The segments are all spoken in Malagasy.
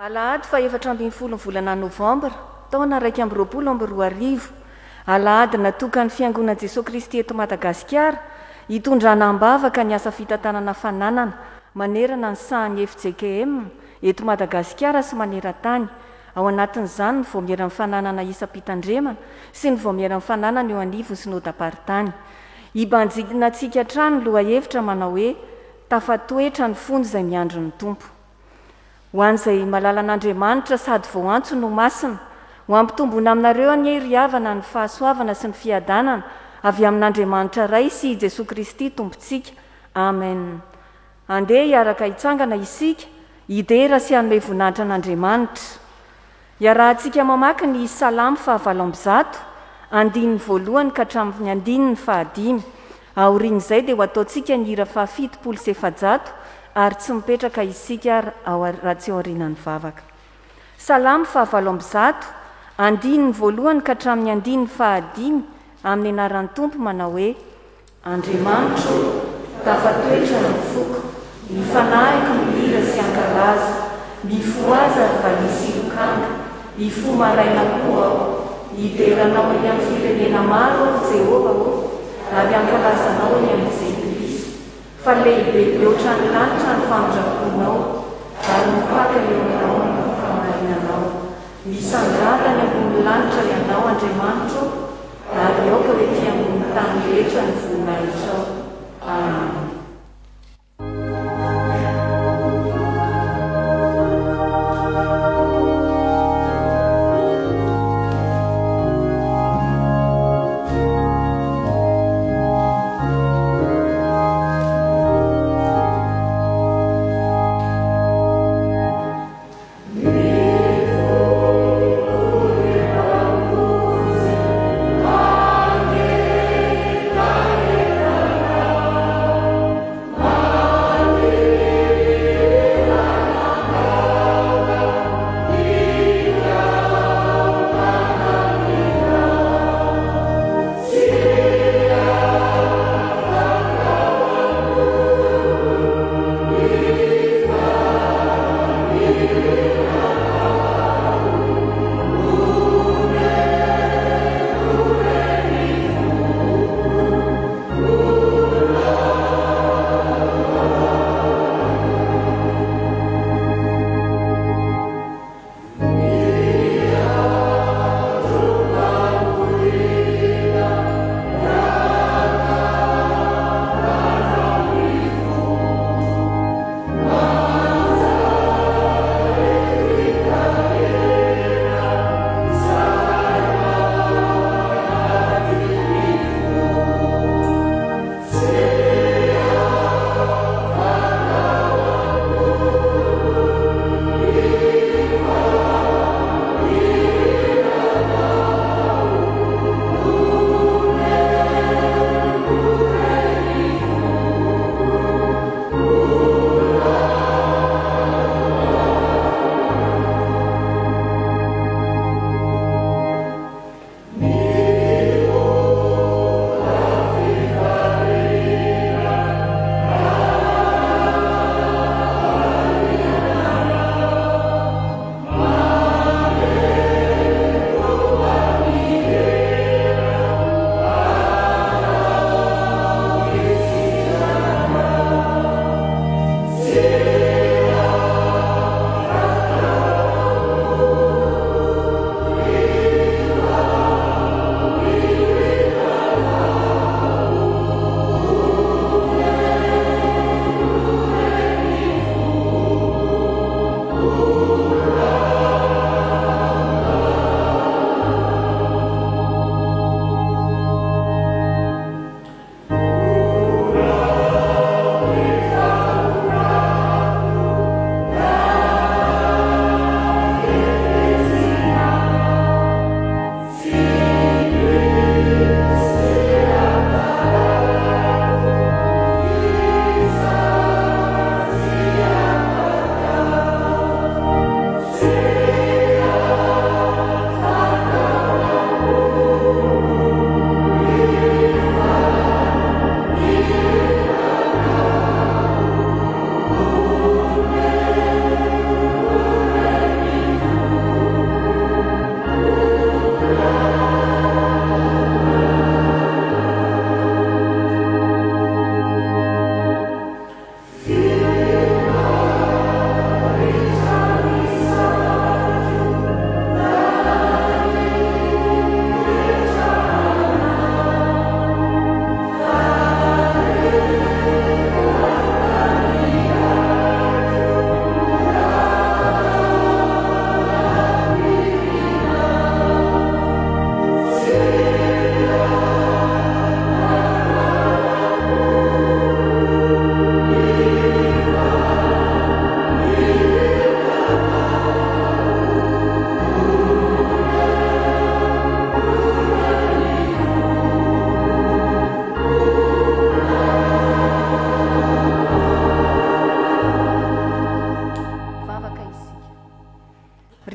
Alahady fa 4 volana novambra taona 2024 alahady natokany fiangonana Jesosy Kristy eto Madagasikara hitondrana ambavaka ny asa fitantanana fananana manerana ny sahan'ny FJKM eto Madagasikara sy maneran-tany. Ao anatin'izany ny voamera ny fananana isam-pitandremana sy ny voamera ny fananana eo anivony sy nodaparitany. Ibanjina antsika hatrany ny lohahevitra manao hoe tafatoetra ny fony izay miandro ny tompo. Ho an'izay malala an'Andriamanitra sady vao antso no masina, ho ampitombona aminareo any ry havana ny fahasoavana sy ny fiadanana avy amin'Andriamanitra ray sy Jesosy Kristy tompontsika. Amen. Andeha hiaraka hitsangana isika hidera sy hanome voninahitra an'Andriamanitra. Iarahantsika mamaky ny Salamo 7 andininy voalohany ka hatramin'ny andininy 5. Aorian'izay dia ho ataontsika ny hira 770 ary tsy mipetraka isika ao raha tsy aorianan'ny vavaka. Salamo 7 andininy voalohany ka hatramin'ny andininy 5 amin'ny anaran'ny Tompo manao hoe: Andriamanitro, tafatoetra ny foko, mifanahiko ny hira sy ankalaza, mifoaza ary valisy lokanga, mifo maraina koa aho, hideranao eny amin'ny firenena maro aho Jehova aho, ary ankalazanao eny amin'izay Kristo. Fa lehibe be ohatran'ny lanitra ny fandraponao, ary mipaka eo aminao ny famarinanao. Misangana ny ambony lanitra ianao Andriamanitro, ary aoka hoe ty ambony tany rehetra ny voninahitranao. Amen.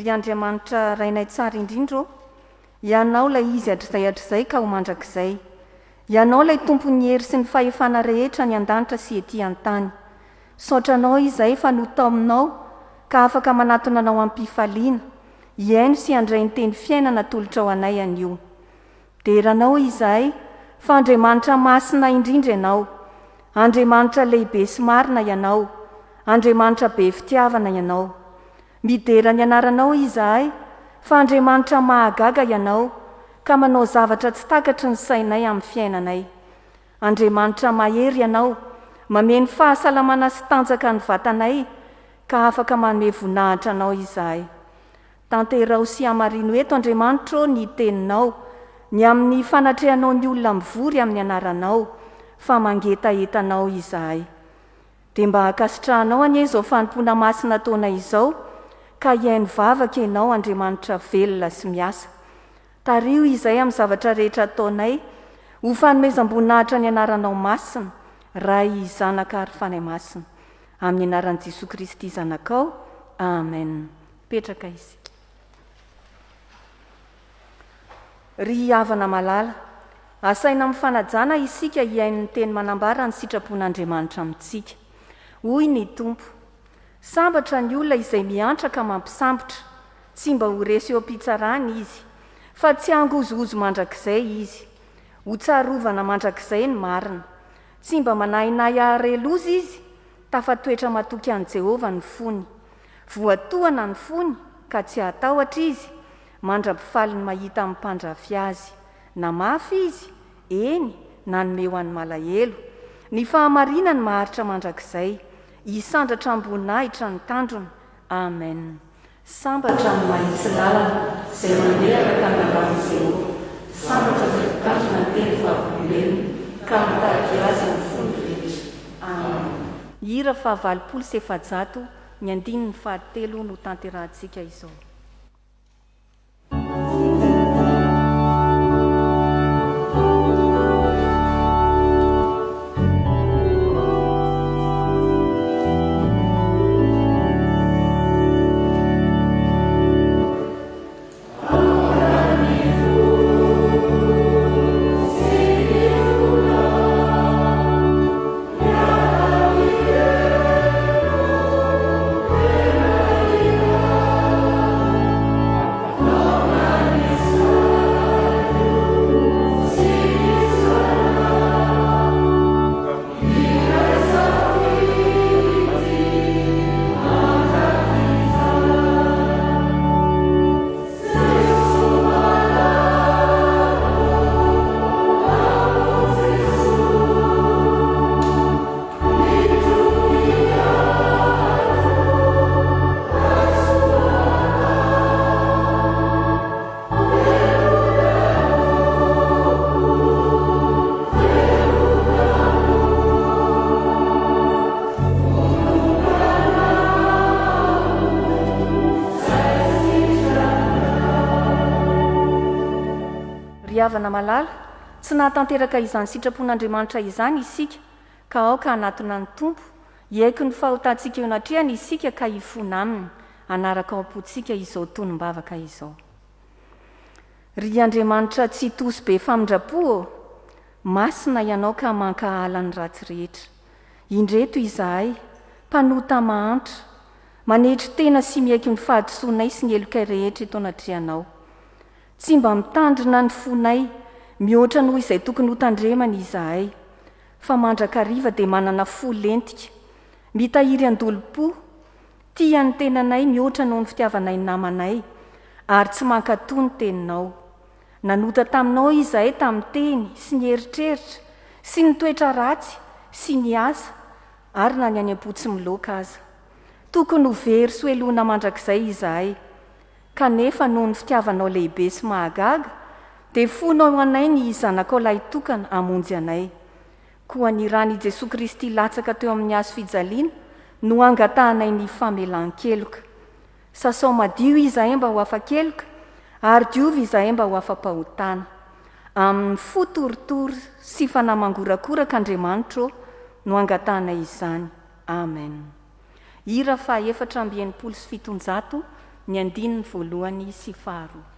ry Andriamanitra rainay tsara indrindra ianao lay izy hatr'izay ka ho mandrakizay. Ianao lay tompony hery sy ny fahefana rehetra ny an-danitra sy ety an-tany. Saotranao izay fa notao aminao ka afaka manatona anao am-pifaliana, iaino sy handray ny teny fiainana tolotra ao anay anio. Deranao izahay fa Andriamanitra masina indrindra ianao, Andriamanitra lehibe sy marina ianao, Andriamanitra be fitiavana ianao. Midera ny anaranao izahay fa Andriamanitra mahagaga ianao ka manao zavatra tsy takatry ny sainay amin'ny fiainanay. Andriamanitra mahery ianao, mameno fahasalamana sy tanjaka ny vatanay ka afaka manome voninahitra anao izahay. Tanterao sy hamarino eto Andriamanitra ny teninao, ny amin'ny fanatrehanao ny olona mivory amin'ny anaranao fa mangetaetanao izahay. Dia mba hakasitrahanao anie izao fanompoana masina taona izao ka iaino vavaka ianao Andriamanitra velona sy miasa. Tario izay amin'ny zavatra rehetra ataonay, ho fanomezam-boninahitra ny anaranao masina, ray zanaka ary fanahy masina. Amin'ny anaran'i Jesosy Kristy zanakao, amen. Petraka izy. Ry havana malala, asaina amin'ny fanajana isika iaino ny teny manambara ny sitrapon'Andriamanitra amintsika. Hoy ny Tompo, sambatra ny olona izay miantraka mampisambotra, tsy mba ho resy eo am-pitsarany izy, fa tsy hangozohozo mandrakizay izy. Ho tsarovana mandrakizay ny marina, tsy mba manahinay aharelozy izy, tafatoetra matoky an'i Jehovah ny fony. Voatohana ny fony ka tsy hatahotra izy, mandra-pifaly ny mahita amin'ny mpandrafy azy. Na mafy izy, eny, na nome ho an'ny malahelo. Ny fahamarinany maharitra mandrakizay, hisandratra ambonahitra ny tandrony. Amen. Sambatra ny mahitsy lalana, izay mandeha araka ny lalàna Jehovah. Sambatra izay mikatona ny teny fahavoleny, ka mitady azy amin'ny fony rehetra. Amen. Hira faha 700 ny andininy fahatelo no tanterahantsika izao. Havana malala, tsy nahatanteraka izany sitrapon'Andriamanitra izany isika, ka aoka anatona ny Tompo, iaiko ny fahotantsika eo anatrehany isika ka hifona aminy, anaraka ao am-potsika izao tonom-bavaka izao. Ry Andriamanitra tsy tosy be famindrapo, masina ianao ka mankahala ny ratsy rehetra. Indreto izahay, mpanota mahantra, manetry tena sy miaiky ny fahadisoanay sy ny elokay rehetra eto anatrehanao. Tsy mba mitandrina ny fonay, mihoatra noho izay tokony ho tandremana izahay, fa mandrakariva dia manana fo lentika, mitahiry andolo-po, tia ny tenanay mihoatra noho ny fitiavanay namanay, ary tsy mankatoa ny teninao. Nanota taminao izahay tamin'ny teny sy ny eritreritra, sy ny toetra ratsy, sy ny asa, ary na ny any am-potsy miloaka aza. Tokony ho very sy hoelona mandrakizay izahay, kanefa noho ny fitiavanao lehibe sy mahagaga, dia fonao anay ny zanakao lahy tokana hamonjy anay. Koa ny rany Jesosy Kristy latsaka teo amin'ny hazo fijaliana no angatahanay ny famelan-keloka. Sasao madio izahay mba ho afa-keloka, ary diovy izahay mba ho afa-pahotana. Amin'ny fotoritory sy fanamangorakoraka Andriamanitra no angatahanay izany. Amen. Hira faha 470 ny andininy voalohany sy faharoa.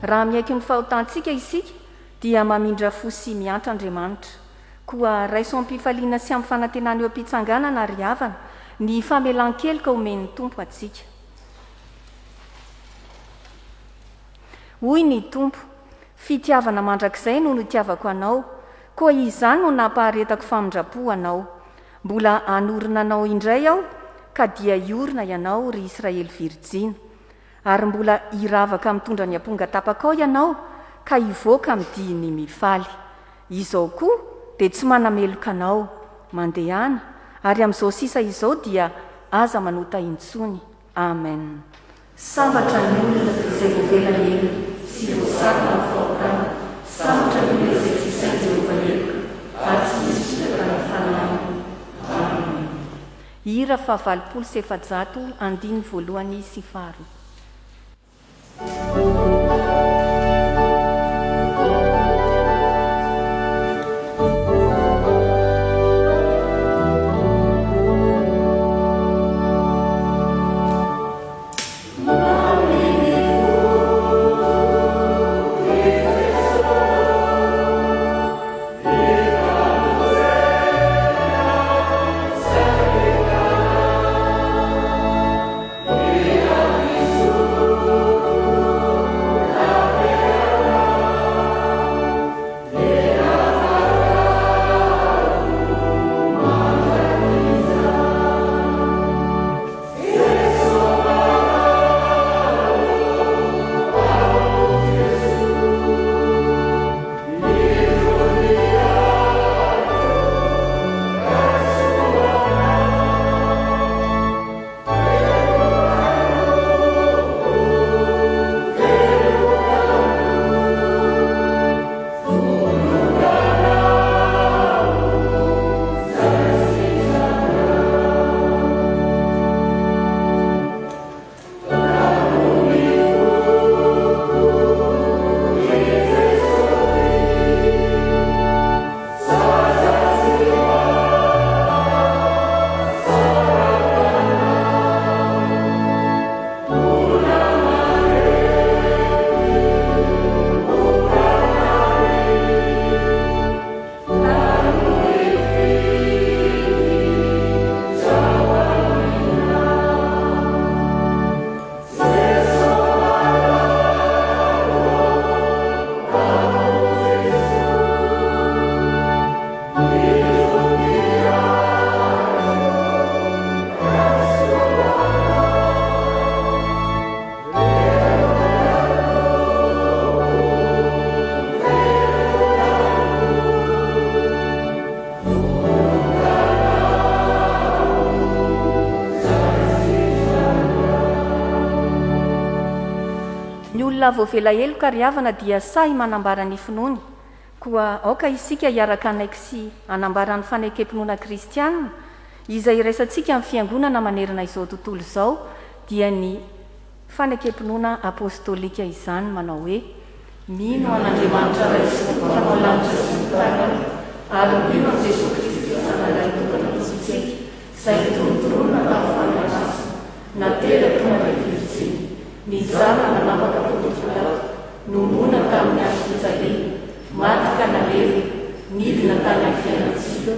Raha miaiky ny fahotantsika isika dia mamindra fo sy miantra Andriamanitra, koa raiso am-pifaliana sy amin'ny fanantenana eo am-pitsanganana ary havana ny famelan-kely ka omen'ny Tompo atsika. Hoy ny Tompo, fitiavana mandrakizay no nitiavako anao, koa izany no nampaharetako famindrapo anao. Mbola hanorina anao indray aho, ka dia iorina ianao ry Israely Virjina. Ary mbola hiravaka mitondra ny amponga tapakao ianao, ka hivoaka midiny mifaly. Izao koa dia tsy manameloka anao, mandehana, ary amin'izao sisa izao dia aza manota intsony. Amen. Sambatra ny olona izay voavelany eny, sy voasarona ny fahotana, sambatra ny olona izay fisainy Jehovah ary tsy misy sitraka ny fanaminy. Amen. Hira faha 700 andiny voalohany sy faharoa. Amen. mila voavela ka ry havana dia say manambara ny finoany koa aoka isika hiaraka anaiky sy anambaran'ny fanekempinoana kristianina izay resantsika amin'ny fiangonana manerina izao tontolo izao dia ny fanekempinoana apôstôlika izany manao hoe mino an'andriamanitra ray sy tomponao lanitra sy ny tany ary mino an' jesosy kristy sanalay tokana tsitsika izay tonotonona tafananasy natera-tona ray virjiny nijara nanapaka pontopilato nomona tamin'ny azofijale maty ka naleva midina tany amin'ny fiainantsika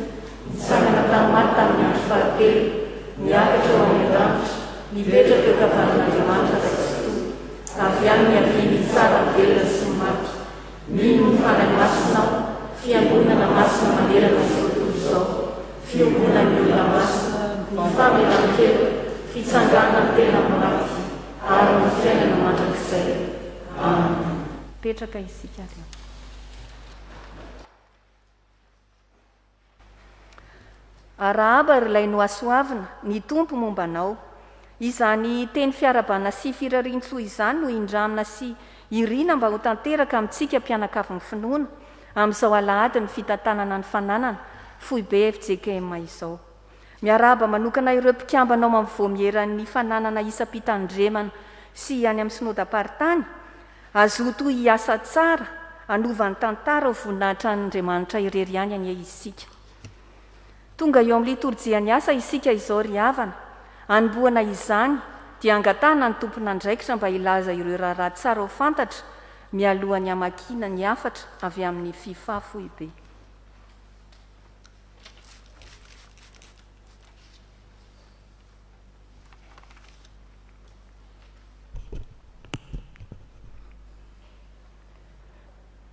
nitsangana tany maty tamin'ny andro fahatelo niakatra eo amin'ny ranitra mipetraka eo kavanan'andriamanitra ray sy to avy any miaviny tsara velona sy ny maty mino ny fanahy masinao fiangonana masina manerana izao tontolo izao fiangonany olona masina ny famelan-kelo fitsangana ny tena miraty ary ny fiainana mandrakizay. Amen. Petraka isika reo. Arahaba ry lay no asoavina ny tompo mombanao izany teny fiarabana sy firarintsoa izany no indramina sy irina mba ho tanteraka amintsika mpianakavy ny finoana amin'izao alahady ny fitantanana ny fananana fohy be FJKM izao. Miarahaba manokana ireo mpikambanao amin'ny voamieran'ny fananana isam-pitandremana sy any amin'ny synodam-paritany azoto hiasa tsara anova ny tantara ho voninahitra n'Andriamanitra irery ihany any isika. Tonga eo amin'ny litorjian'ny asa isika izao ry havana anomboana izany dia angatana ny tompona andraikitra mba ilaza ireo raharaha tsara ho fantatra mialohan'ny amakina ny afatra avy amin'ny FIFA fohy be.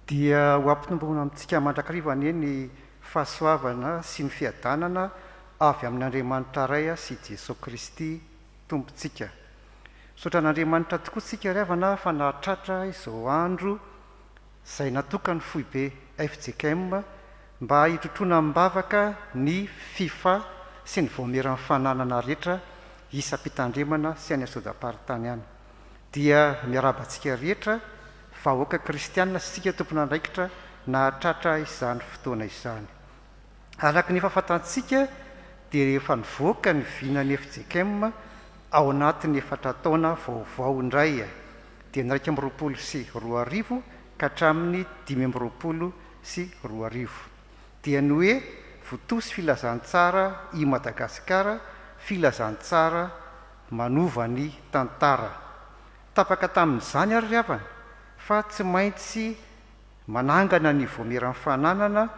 Dia ho ampitombona amintsika mandrakariva ny fahasoavana sy ny fiadanana avy amin'Andriamanitra ray sy Jesosy Kristy tompontsika. Misaotra an'Andriamanitra tokoa tsika ry havana fa nahatratra izao andro izay natokany fohy be FJKM mba hitrotrona mibavaka ny FIFA sy ny voameran'ny fananana rehetra isam-pitandremana sy any asodam-paritany any. Dia miarabantsika rehetra vahoaka kristianina sy tsika tompona andraikitra nahatratra izany fotoana izany. Araka ny fahafantantsika dia rehefa nivoaka ny vinany FJKM ao anatin'ny 4 taona vaovao indray dia 920 sy 2000 ka hatramin'ny 520 sy 2000 dia ny hoe votosy filazantsara i Madagasikara filazantsara manova ny tantara. Tapaka tamin'izany ary ry havana fa tsy maintsy manangana ny voameran'ny fananana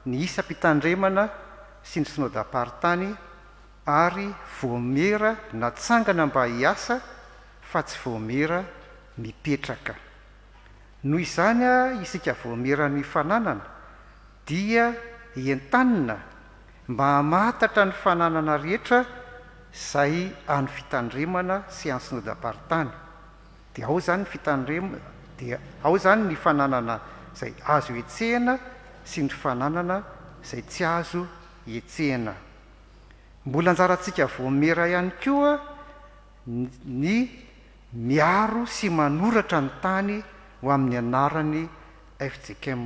ny isam-pitandremana sy ny synodam-paritany ary voamera natsangana mba hiasa fa tsy voamera mipetraka. Noho izany isika voameran'ny fananana dia entanina mba hamatatra ny fananana rehetra izay any fitandremana sy any synodam-paritany. Dia ao zany fitandremana dia ao zany ny fananana izay azo etsehana sy ny fananana izay tsy azo etsehana. Mbola anjarantsika voamera ihany koa ny miaro sy manoratra ny tany ho amin'ny anaran'ny FJKM.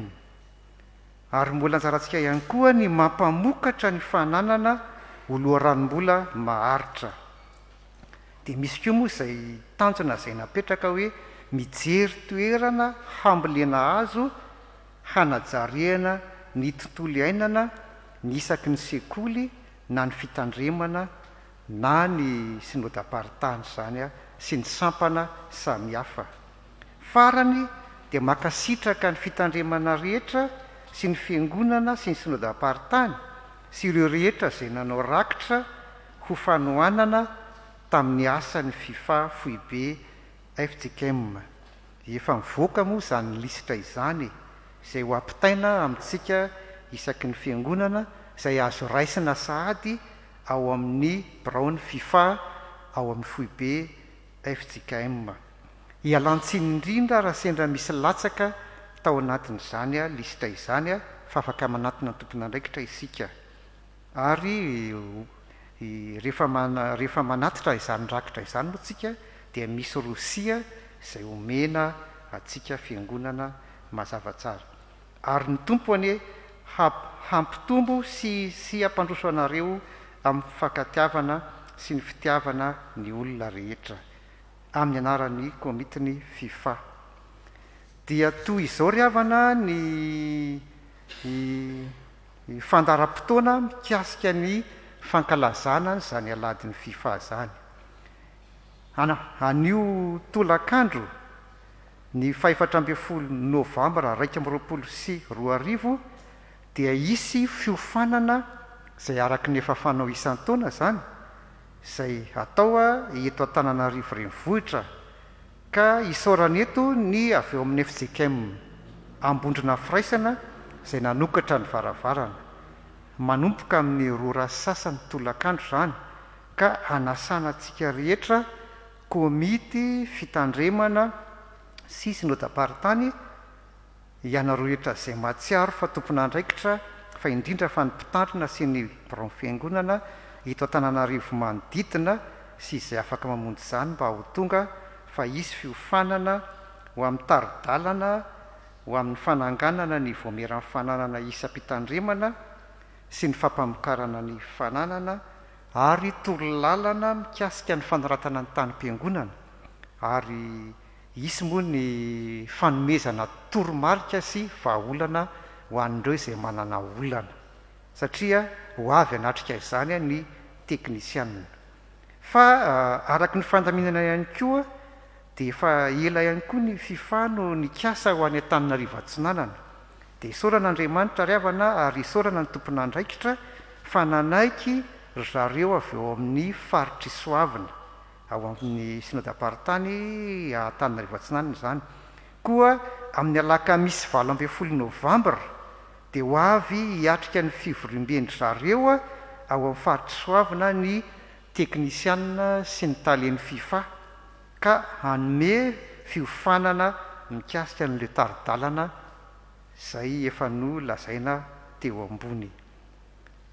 Ary mbola anjarantsika ihany koa ny mampamokatra ny fananana ho loharanom-bola maharitra. Dia misy koa moa izay tanjona izay napetraka hoe mijery toerana hambolena azo hanajariana ny tontolo iainana ny isaky ny sekoly na ny fitandremana na ny synodam-paritany zany sy ny sampana samihafa. Farany dia makasitraka ny fitandremana rehetra sy ny fiangonana sy ny synodam-paritany sy ireo rehetra izay nanao rakitra ho fanohanana tamin'ny asan'ny FIFA fohy be FJKM. Efa mivoaka moa izany lisitra izany izay ho ampitaina amintsika isaky ny fiangonana izay azo raisina sahady ao amin'ny biraon'ny FIFA ao amin'ny fohy be FJKM. Hialantsiny indrindra raha sendra misy latsaka tao anatin'izany lisitra izany fa afaka manatona ny tompon'andraikitra isika. Ary rehefa manatitra izany rakitra izany moa tsika dia misy rosia izay omena atsika fiangonana mazava tsara. Ary ny tompo any hampitombo sy hampandroso anareo amin'ny fankatiavana sy ny fitiavana ny olona rehetra amin'ny anaran'ny komitiny FIFA. Dia toy izao ry havana ny fandaram-potoana mikasika ny fankalazana zany aladin'ny FIFA zany. Anio tolakandro ny 14 Novambra 2024 dia isy fiofanana zay araky ny efa fanao isan-taona zany, zay atao eto Antananarivo renivohitra, ka isaorana eto ny avy eo amin'ny FJKM Ambondrona Firaisana zay nanokatra ny varavarana, manompoka amin'ny 2 rasasany tolakandro zany, ka anasana antsika rehetra komity fitandremana sy synodam-paritany ianareo rehetra zay mahatsiaro fa tompon'andraikitra, fa indrindra fa ny mpitandrina sy ny birao fiangonana eto Antananarivo manodidina sy izay afaka mamonjy izany, mba ho tonga fa hisy fiofanana ho amin'ny taridalana, ho amin'ny fananganana ny voameran'ny fananana isam-pitandremana sy ny fampamokarana ny fananana, ary torolalana mikasika ny fanoratana ny tanim-piangonana, ary isy moa ny fanomezana toromarika sy vahaolana ho an'ireo izay manana olana, satria ho avy anatrika izany ny teknisianina. Fa araky ny fandaminana ihany koa dia efa ela ihany koa ny FIFA no nikasa ho any Antananarivo Atsinanana. Dia isaorana Andriamanitra ry havana, ary isaorana ny tompon'andraikitra fa nanaiky zareo avy eo amin'ny faritry Soavina ao amin'ny synodam-paritany Antananarivo Atsinanana zany, koa amin'ny alakamisy 20 Novambra dia ho avy hiatrika ny fivoriam-bendry zareo ao amin'ny faritry Soavina ny teknisianina sy ny talen'ny FIFA, ka hanome fiofanana mikasika n'le taridalana zay efa no lazaina teo ambony.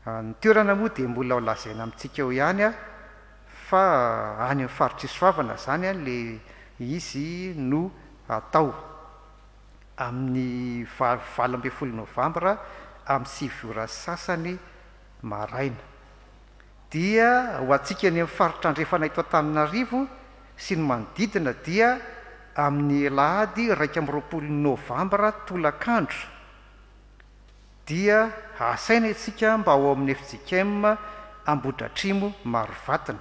Ny toerana moa dia mbola ho lazaina amintsika eo ihany fa any amin'ny faritry Soavana zany le izy no atao amin'ny 20 Novambra amin'ny 7 sasany maraina. Dia ho antsika ny amin'ny faritra andrefana eto Antananarivo sy ny manodidina dia amin'ny Alahady 20 Novambra tolakandro dia asaina isika mba ho amin'ny FJKM Ambohidratrimo Marovatana.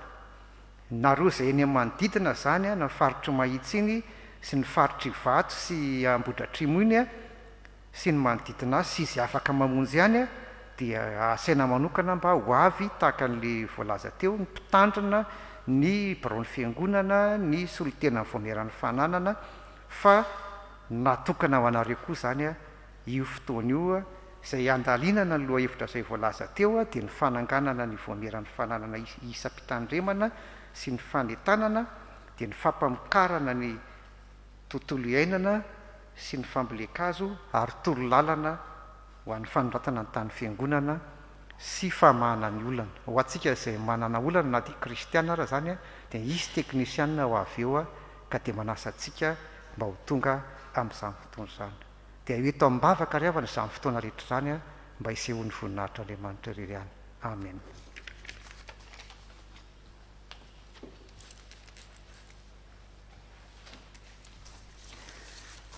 Nareo zay eny amin'ny manodidina zany na faritry Mahitsy iny sy ny faritry Ivato sy Ambohidratrimo iny sy ny manodidina sy izay afaka mamonjy ihany dia asaina manokana mba ho avy tahaka an'le voalaza teo, ny mpitandrina, ny birao ny fiangonana, ny solitena ny voameran'ny fananana, fa natokana ho anareo koa zany io fotoana io izay andalinana ny loha hevitra izay voalaza teo dia ny fananganana ny voameran'ny fananana isam-pitandremana sy ny fanetanana, dia ny fampamokarana ny tontolo iainana sy ny fambolekazo, ary torolalana ho an'ny fanoratana ny tany fiangonana sy famahana ny olana. Ho antsika izay manana olana na dia kristiana ara zany dia isy teknisianina ho avy eo ka dia manasa antsika mba ho tonga amin'izany fotoana izany. Dia eto ambavaka ry havana izany fotoana rehetra izany mba hisehoan'ny voninahitra Andriamanitra irery ihany. Amen.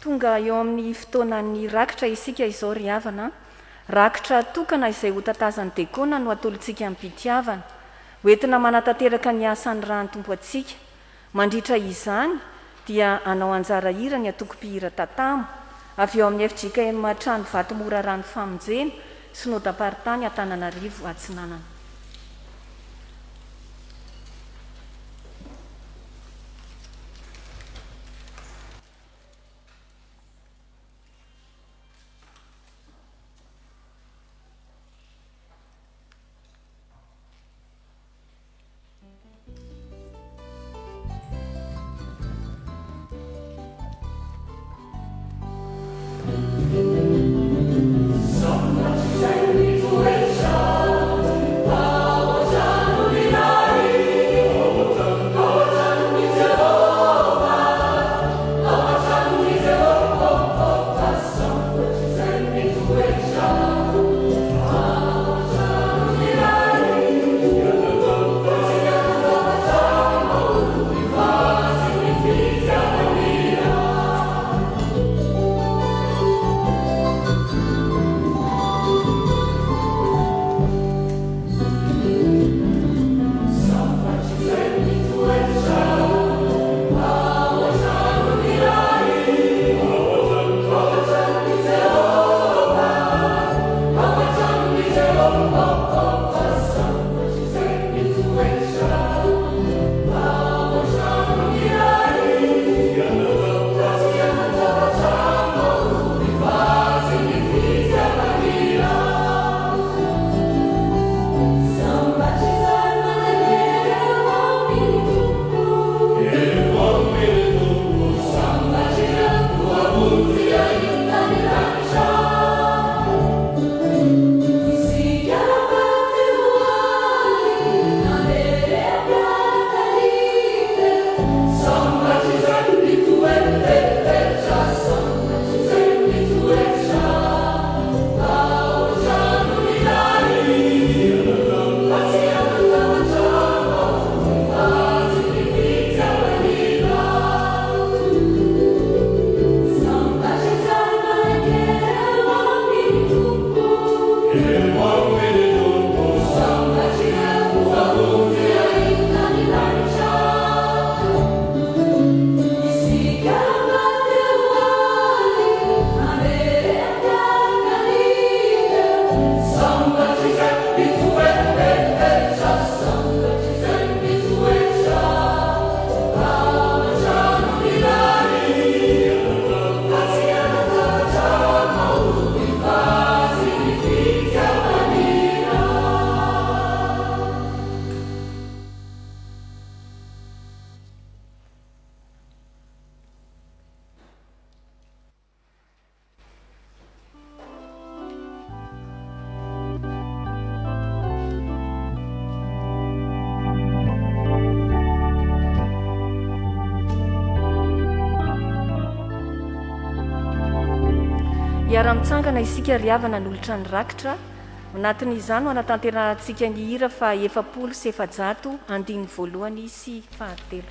Tonga eo amin'ny fotoanan'ny rakitra isika izao ry havana, rakitra tokana izay ho tatazan'ny dekona no atolontsika amin'ny mpitiavana, hoentina manatanteraka ny asan'ny raha ny tompo antsika. Mandritra izany dia anao anjara hira ny atoko-pihira tatamo avy eo amin'ny FJKM Trano Vatomora Rano Famonjena synodam-paritany Antananarivo Atsinanana. Some miara-mitsangana isika riavana ny olotra ny rakitra anatin'izany no anatanterantsika ny hira fa 700 andiny voalohany sy fahatelo.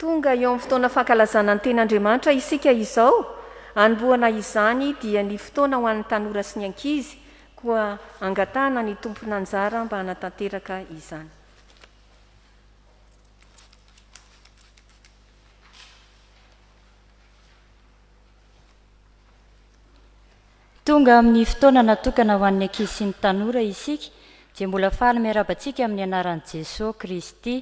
Tonga eo amin'ny fotoana fankalazana ny ten'Andriamanitra isika izao, anomboana izany dia ny fotoana ho an'ny tanora sy ny ankizy, koa angatahana ny tompona anjara mba hanatanteraka izany. Tonga amin'ny fotoana natokana ho an'ny ankizy sy ny tanora isika, dia mbola faly miarabantsika amin'ny anaran'i Jesosy Kristy.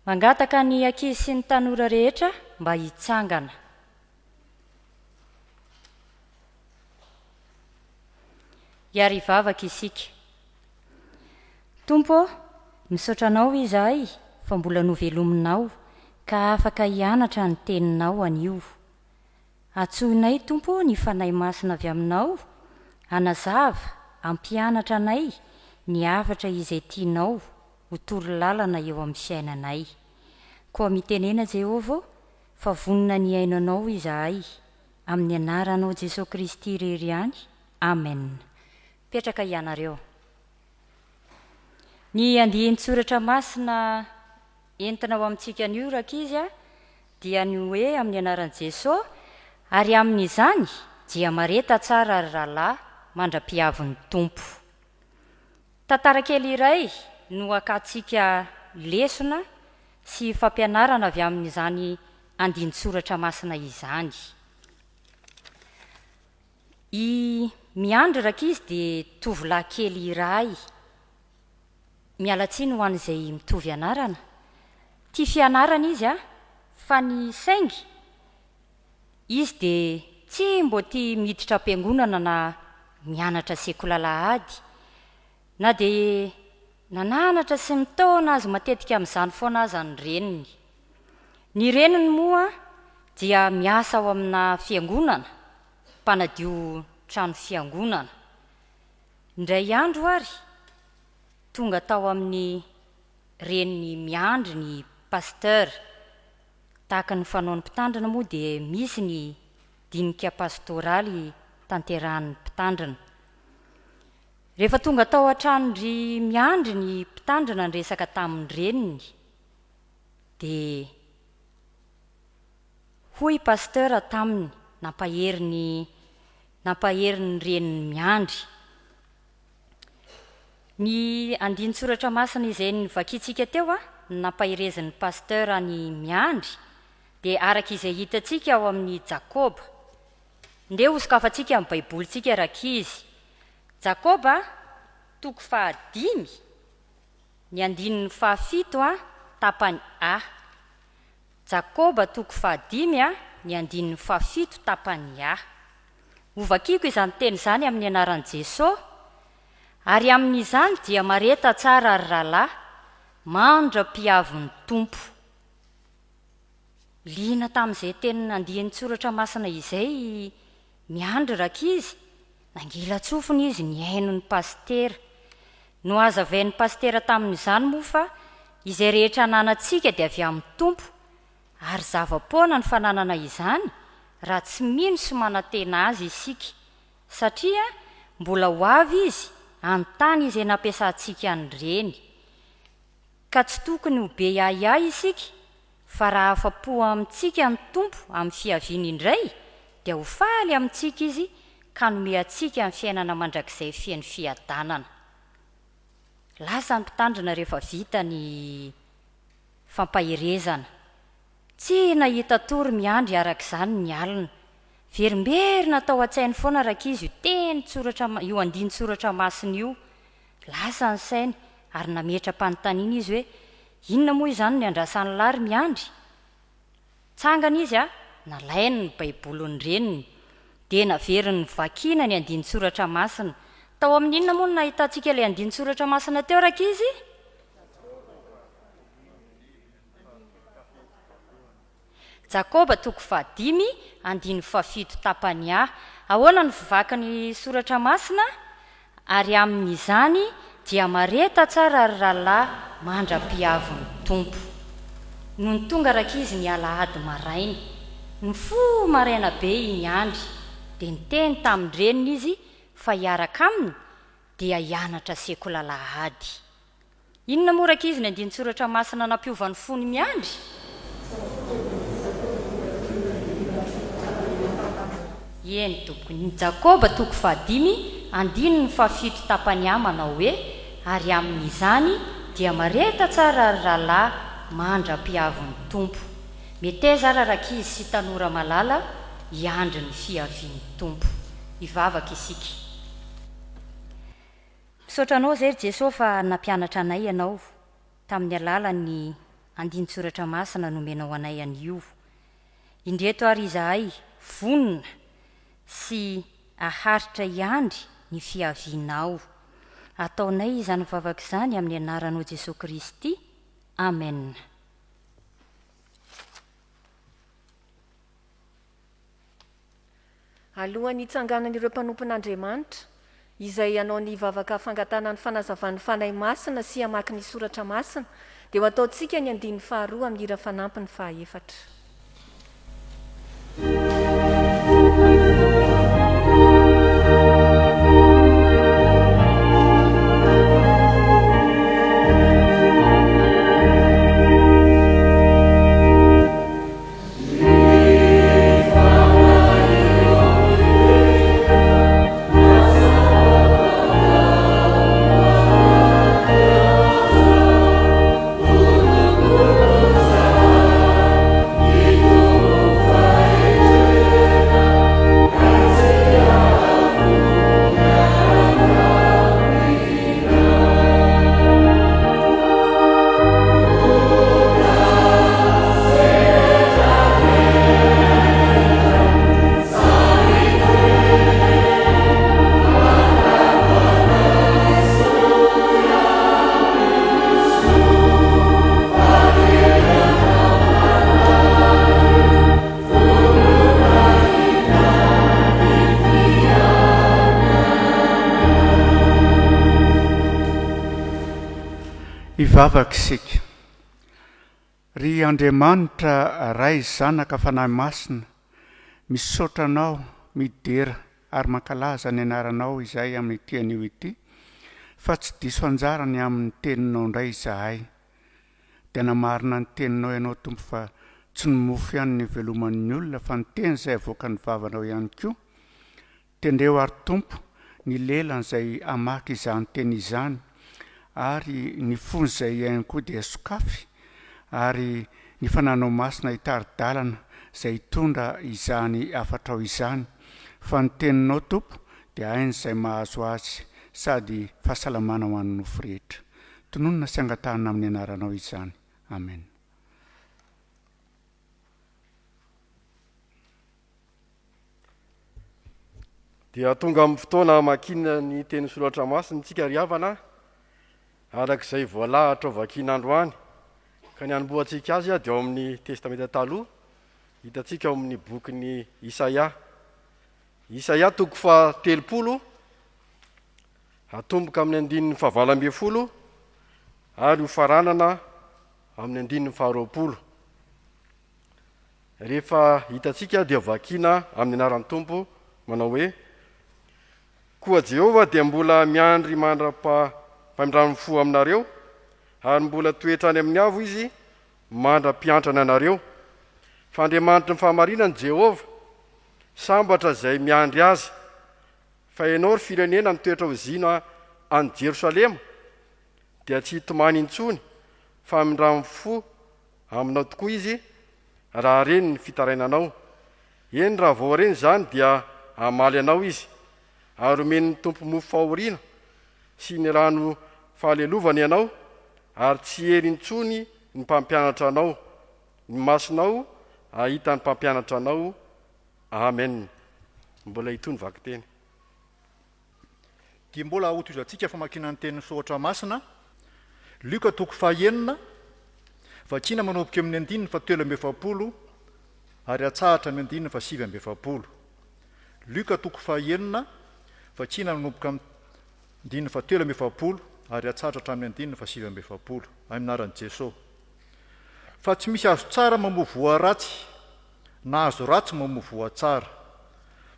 Mangataka ny ankizy sy ny tanora rehetra mba hitsangana. Hiary vavaka isika. Tompo, misaotra anao izahay fa mbola novelominao ka afaka hianatra ny teninao anio. Atsoinay Tompo ny fanahy masina avy aminao, hanazava, ampianatra anay ny hafatra izay tianao ho toro lalana eo amin'ny fiainanay. Koa mitenena Jehovah fa vonina ny ainanao izahay, amin'ny anaranao Jesosy Kristy irery ihany. Amen. Petraka ianareo. Ny andian-tsoratra masina entina ao amintsika anio rakizy dia ny hoe amin'ny anaran'i Jesosy, ary amin'izany dia mareta tsara ary rahalahy mandra-piavon'ny Tompo. Tantara kely iray no akatsika lesona sy fampianarana avy amin'izany andin-tsoratra masina izany. I miandry rakizy dia tovolahy kely iray. Mialatsiny ho an'izay mitovy anarana. Tia fianarana izy fa ny saingy izy dia tsy mbo tia miditra am-piangonana na mianatra sekolalahady, na dia nananatra sy mitaona azy matetika amin'izany foana aza ny reniny. Ny reniny moa dia miasa ao amina fiangonana, mpanadio trano fiangonana. Indray andro ary tonga tao amin'ny reniny miandry ny pasteur. Tahaka ny fanaon'ny mpitandrina moa dia misy ny dinika pastoraly tanterahan'ny mpitandrina. Rehefa tonga tao an-tranondry miandry ny mpitandrina ny resaka tamin'ny reniny, dia hoy pasteur taminy nampahery ny reniny miandry. Ny andin-tsoratra masina izay nivakitsika teo nampaherezin'ny pasteur ny miandry dia araka izay hitantsika ao amin'ny Jakoba. Nde hosokafantsika amin'ny baibolitsika rakizy. Jakoba toko 5, ny andininy 7 tapany A. Jakoba toko 5 ny andininy 7 tapany A. Hovakiko izany teny izany amin'ny anaran'i Jesosy, ary amin'izany dia mareta tsara ary rahalahy mandra-piavon'ny Tompo. Liana tamin'izay teny andian-tsoratra masina izay miandry rakizy, nangila tsofiny izy ny ainon'ny pastera. No azavain'ny pastera tamin'izany moa fa izay rehetra ananantsika dia avy amin'ny tompo ary zava-poana ny fananana izany raha tsy mino sy manantena azy isika satria mbola ho avy izy an-tany izay nampiasantsika an'ireny ka tsy tokony ho be iahiahy isika fa raha afa-po amintsika ny tompo amin'ny fiaviany indray dia ho faly amintsika izy ka nome antsika amin'ny fiainana mandrakizay fiain'ny fiadanana. Lasa ny mpitandrina rehefa vita ny fampaherezana. Tsy nahita tory miandry arak'izany ny alina. Verimberina tao an-tsainy foana rak'izy io andinin-tsoratra masina io. Lasa ny sainy ary nametra-panontaniana izy hoe inona moa izany ny andrasan'ny lary miandry? Tsangana izy nalainy ny baiboliny reniny dia naveriny vakiana ny andinin-tsoratra masina. Tao amin'inona moa no nahitantsika ilay andinin-tsoratra masina teo rak'izy? Jakoba 5 andiny 7 tapany A. Ahoana ny vakany soratra masina? Ary amin'izany dia mareta tsara ary rahalahy mandra-piavon'ny tompo. No ny tonga rak'izy ny alahady maraina, ny fo maraina be iny andry, dia niteny tamin'ny reniny izy fa hiaraka aminy dia hianatra sekola lahady. Inona moa rak'izy ny andinin-tsoratra masina nampiovany fony miandry? Eny tompony. Jakoba 5 andiny 7 tapany A manao hoe ary amin'izany dia mareta tsara ary rahalahy mandra-piavon'ny tompo. Meteza ara rak'izy sy tanora malala hiandry ny fiavian'ny tompo. Hivavaka isika. Misaotra anao zay Jesosy fa nampianatra anay ianao tamin'ny alalan'ny andinin-tsoratra masina nomenao anay an'io. Indreto ary izahay vonona sy aharitra iandry ny fiavianao. Ataonay izany vavaka izany amin'ny anaranao Jesosy Kristy. Amen. Alohan'ny hitsanganan'ireo mpanompon'Andriamanitra izay hanao ny vavaka fangatana ny fanazavan'ny fanahy masina sy hamaky ny soratra masina dia ho ataontsika ny andiny 2 amin'ny hira fanampy ny 4. Hivavaka isika. Ry Andriamanitra ray zanaka fanahy masina, misaotra anao, midera ary mankalaza ny anaranao izay amin'ny tian'io ity, fa tsy diso anjarany amin'ny teninao indray izahay. Dia namarina ny teninao ianao Tompo fa tsy nomofo ihany ny veloman'ny olona fa ny teny izay avoaka ny vavanao ihany koa. Tendreo ary Tompo ny lelana izay hamaky izany teny izany, ary ny fony izay ihany koa dia sokafy, ary ny fananao masina hitari-dalana izay hitondra izany afatrao izany. Fa ny teninao Tompo dia hainy izay mahazo azy sady fahasalamana ho an'ny nofo rehetra. Tononona sy angatahana amin'ny anaranao izany. Amen. Dia tonga amin'ny fotoana makina ny teny soratra masina tsika ry havana, arak'izay voalahatra vakiana androany, ka ny anomboantsika azy dia ao amin'ny testamenta taloha, hitantsika ao amin'ny bokin'ny Isaia. Isaia 30, atomboka amin'ny 9:20, ary ho faranana amin'ny andininy faharoapolo. Rehefa hitantsika dia vakiana amin'ny anaran'ny tompo manao hoe: koa Jehova dia mbola miandry mandra-pamindrano fo aminareo, ary mbola toetra any amin'ny avo izy mandra-piantrana anareo. Fa Andriamanitra ny fahamarinany Jehova, sambatra izay miandry azy. Fa ianao ry firenena mitoetra ho zina any Jerosalema, dia tsy hitomany intsony fa mindramo fo aminao tokoa izy raha reny ny fitarainanao. Eny raha vao reny zany dia hamaly anao izy, ary omeny ny tompo mofo fahoriana sy ny rano fahalelovana ianao, ary tsy hery intsony ny mpampianatra anao. Ny masonao ahita ny mpampianatra anao. Amen. Mbola hitony vaky teny. Dia mbola ahotoizantsika famakiana ny tenin'ny soatra masina. Luka toko fahaenina, vakiana manomboka amin'ny andininy fa 7:7 ary atsahatra amin'ny andininy fa 7:7. Luka toko fahaenina, vakiana manomboka amin'ny andininy fa 7:7 ary atsahatra hatramin'ny andininy fa 7:7. Amin'ny anaran'i Jesosy. Fa tsy misy azo tsara mamovoa ratsy, na azo ratsy mamovoa tsara,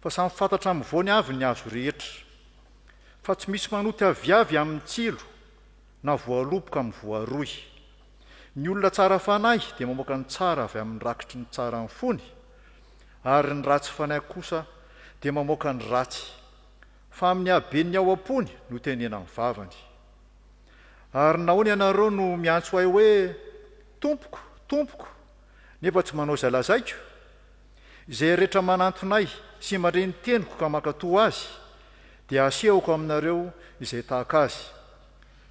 fa samy fantatra amin'ny voany avy ny azo rehetra. Fa tsy misy manoty aviavy amin'ny tsilo, na voaloboka amin'ny voaroy. Ny olona tsara fanahy dia mamoaka ny tsara avy amin'ny rakitry ny tsara ny fony, ary ny ratsy fanahy kosa dia mamoaka ny ratsy. Fa amin'ny haben'ny ao am-pony no tenena ny vavany. Ary nahoana ianareo no miantso ahy hoe: Tompoko, Tompoko, nefa tsy manao izay lazaiko? Izay rehetra manantonay sy mandre ny teniko ka mankatoa azy, dia asehoko aminareo izay tahaka azy.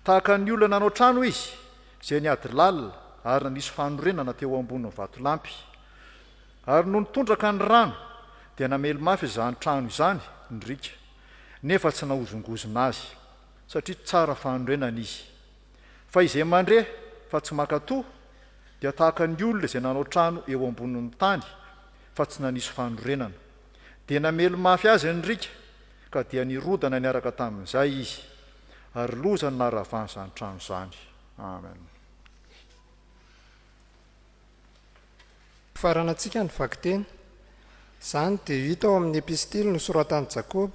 Tahaka ny olona nanao trano izy, izay niady lalina ary nanisy fanorenana teo ambonin'ny vatolampy. Ary no nitondraka ny rano, dia namely mafy izany trano izany ndrika, nefa tsy nahozongozona azy, satria tsara fanorenana izy. Fa izay mandre fa tsy mankatoa, dia tahaka ny olona izay nanao trano eo ambonin'ny tany, fa tsy nanisy fanorenana. Dia namely mafy azy ndrika, ka dia nirodana niaraka tamin'izay izy, ary loza ny naravany izany trano izany. Amen. Faranantsika ny vaky-teny. Izany dia hita ao amin'ny epistily nosoratan'i Jakoba.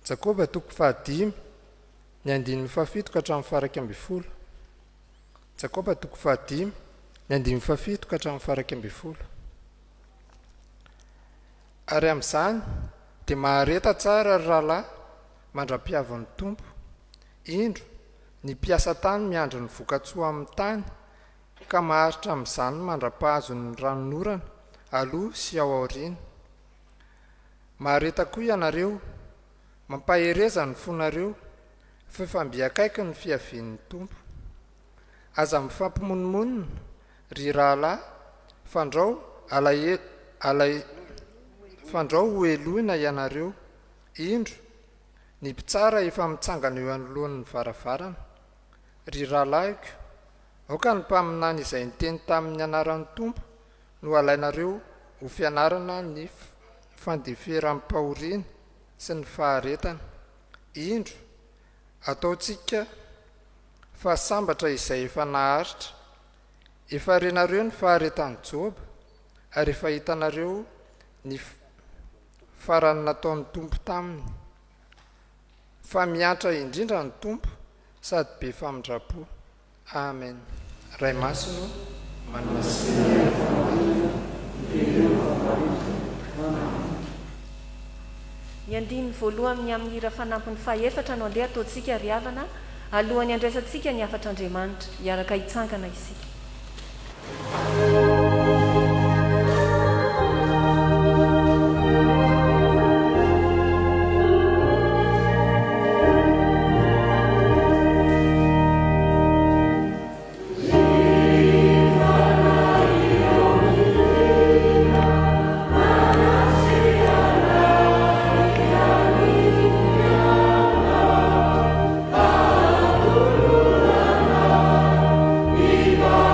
Jakoba toko 5, ny andininy 7 ka hatramin'ny faraika amby 10. Jakoba toko 5, ny andininy 7 ka hatramin'ny faraika amby 10. Ary amin'izany dia mahareta tsara ry rahalahy mandra-piavan'ny tompo. Indro ny mpiasa tany miandry ny vokatsoa amin'ny tany, ka maharitra amin'izany mandra-pahazo ny ranonorana aloha sy ao aoriana. Mahareta koa ianareo mampahereza ny fonareo fifambiakaiky ny fiavian'ny tompo. Aza mifampimonmonina ry rahalahy, fandrao ho elohina ianareo. Indro ny mpitsara efa mitsangana eo anoloan'ny varavarana. Ry rahalahiko, aoka ny mpaminany izay niteny tamin'ny anaran'ny tompo no alainareo ho fianarana ny fandeferam-pahoriana sy ny faharetana. Indro ataontsika fa sambatra izay efa naharitra. Efa renareo ny faharetan'i Joba, ary efa hitanareo ny farany nataon'ny tompo taminy. Fa miantra indrindra ny tompo sady be famindrapo. Amen. Ray masino ny andininy voalohany amin'ny hira fanampin'ny fahaefatra no andeha ataontsika ry havana alohan'ny andraisantsika ny afatra Andriamanitra, hiaraka hitsangana isika. Viva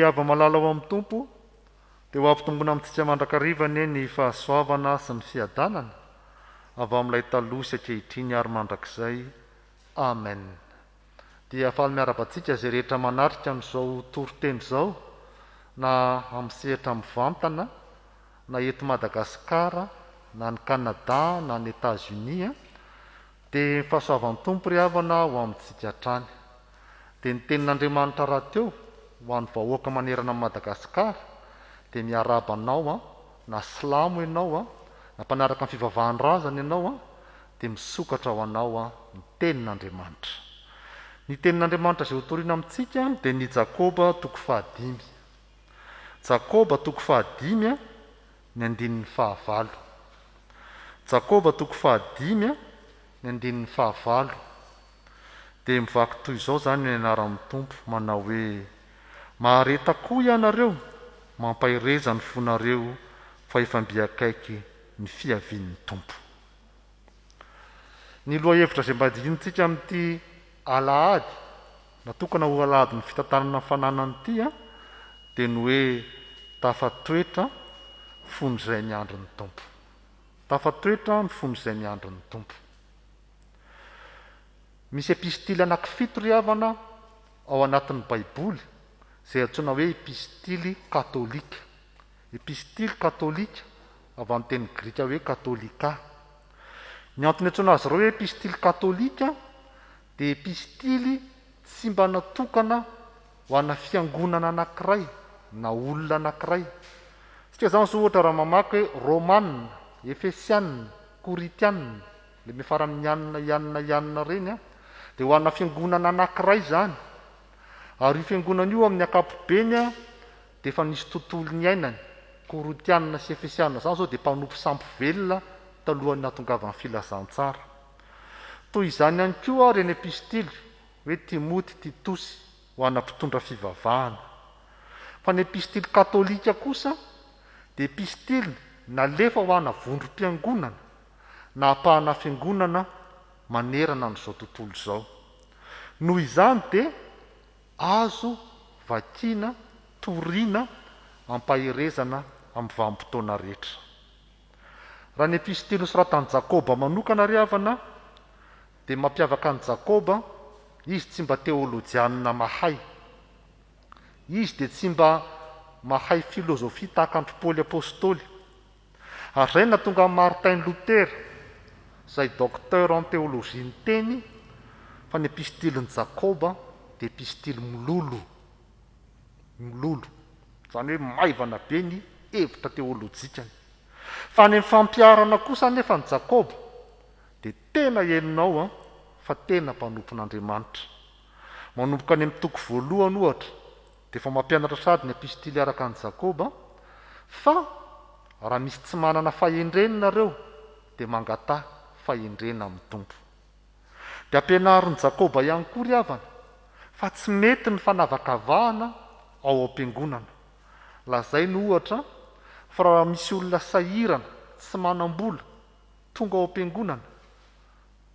ava-malala ao amin'ny tompo dia ho ampitombona amintsika mandrakarivany ny fahasoavana sy ny fiadanana avy amin'ilay taloha sy ankehitriny ary mandrakizay. Amen. Dia faly miara-batsika izay rehetra manarika amin'izao toriteny izao, na amin'ny sehatra mivantana, na eto Madagasikara, na ny Kanada, na ny Etats-Unis, dia fahasoavan'ny tompo ry havana ho amintsika hatrany. Dia ny tenin'Andriamanitra raha teo ho an'ny vahoaka manerana amin'ny Madagasikara dia miarabanao na silamo ianao na mpanaraka ny fivavahan-drazana ianao dia misokatra ho anao ny tenin'Andriamanitra. Ny tenin'Andriamanitra izay hotoriana amintsika dia ny Jakoba 5. Jakoba 5 ny andinin'ny 9. Jakoba 5 ny andinin'ny 9. Dia mivaky toy izao zany ny anaran'ny tompo manao hoe: mahareta koa ianareo, mampahireza ny fonareo, fa efa mbiakaiky ny fiavian'ny tompo. Ny loha hevitra izay mbadinintsika amin'ity alahady, natokana ho alahady ny fitantanana ny fananany ity dia ny hoe tafatoetra fony izay miandro ny tompo. Tafatoetra ny fony izay miandro ny tompo. Misy epistily anankifito ry havana ao anatin'ny Baiboly izay antsoina hoe epistily katolika. Epistily katolika avy amin'ny teny grika hoe katolika. Ny antony antsoina azy ireo hoe epistily katolika dia epistily tsy mba natokana ho ana fiangonana anankiray na olona anankiray. Satria izany zao ohatra raha mamaky hoe Romanina, Efesianina, Koritianina, le mifara amin'ny ianina reny dia ho ana fiangonana anankiray zany. Ary io fiangonana io amin'ny ankapobeny dia efa nisy tontolony ainany. Koritianina sy Efesianina zany zao dia mpanompo sampy velona talohan'ny hatongavan'ny filazantsara. Toy izany ihany koa reny epistily hoe Timoty, Titosy ho ana mpitondra fivavahana. Fa ny epistily katolika kosa dia epistily nalefa ho ana vondrom-piangonana na apahana fiangonana manerana n'izao tontolo izao. Noho izany dia azo vakiana, toriana, ampahirezana amin'ny vanim-potoana rehetra. Raha ny epistily nosoratan'i Jakoba manokana ry havana dia mampiavaka an'i Jakoba, izy tsy mba teolojianina mahay. Izy dia tsy mba mahay filozofia tahaka andry Paoly apôstôly. Ary izay nahatonga Martin Luther, izay docteur en théologie ny teny fa ny epistilyn'i Jakoba dia epistily milolo. Milolo. Izany hoe maivana be ny hevitra teolojikany. Fa ny fampiarana kosa nefa ny Jakoba dia tena heninao fa tena mpanompon'Andriamanitra. Manomboka any amin'ny toko 1 ohatra dia efa mampianatra sady ny epistily araka an'i Jakoba fa raha misy tsy manana fahendrenareo dia mangatà fahendrena amin'ny tompo. Dia ampianarin'i Jakoba ihany koa ry havana fa tsy mety ny fanavakavahana ao am-piangonana. Lazainy ohatra fa raha misy olona sahirana tsy manam-bola tonga ao am-piangonana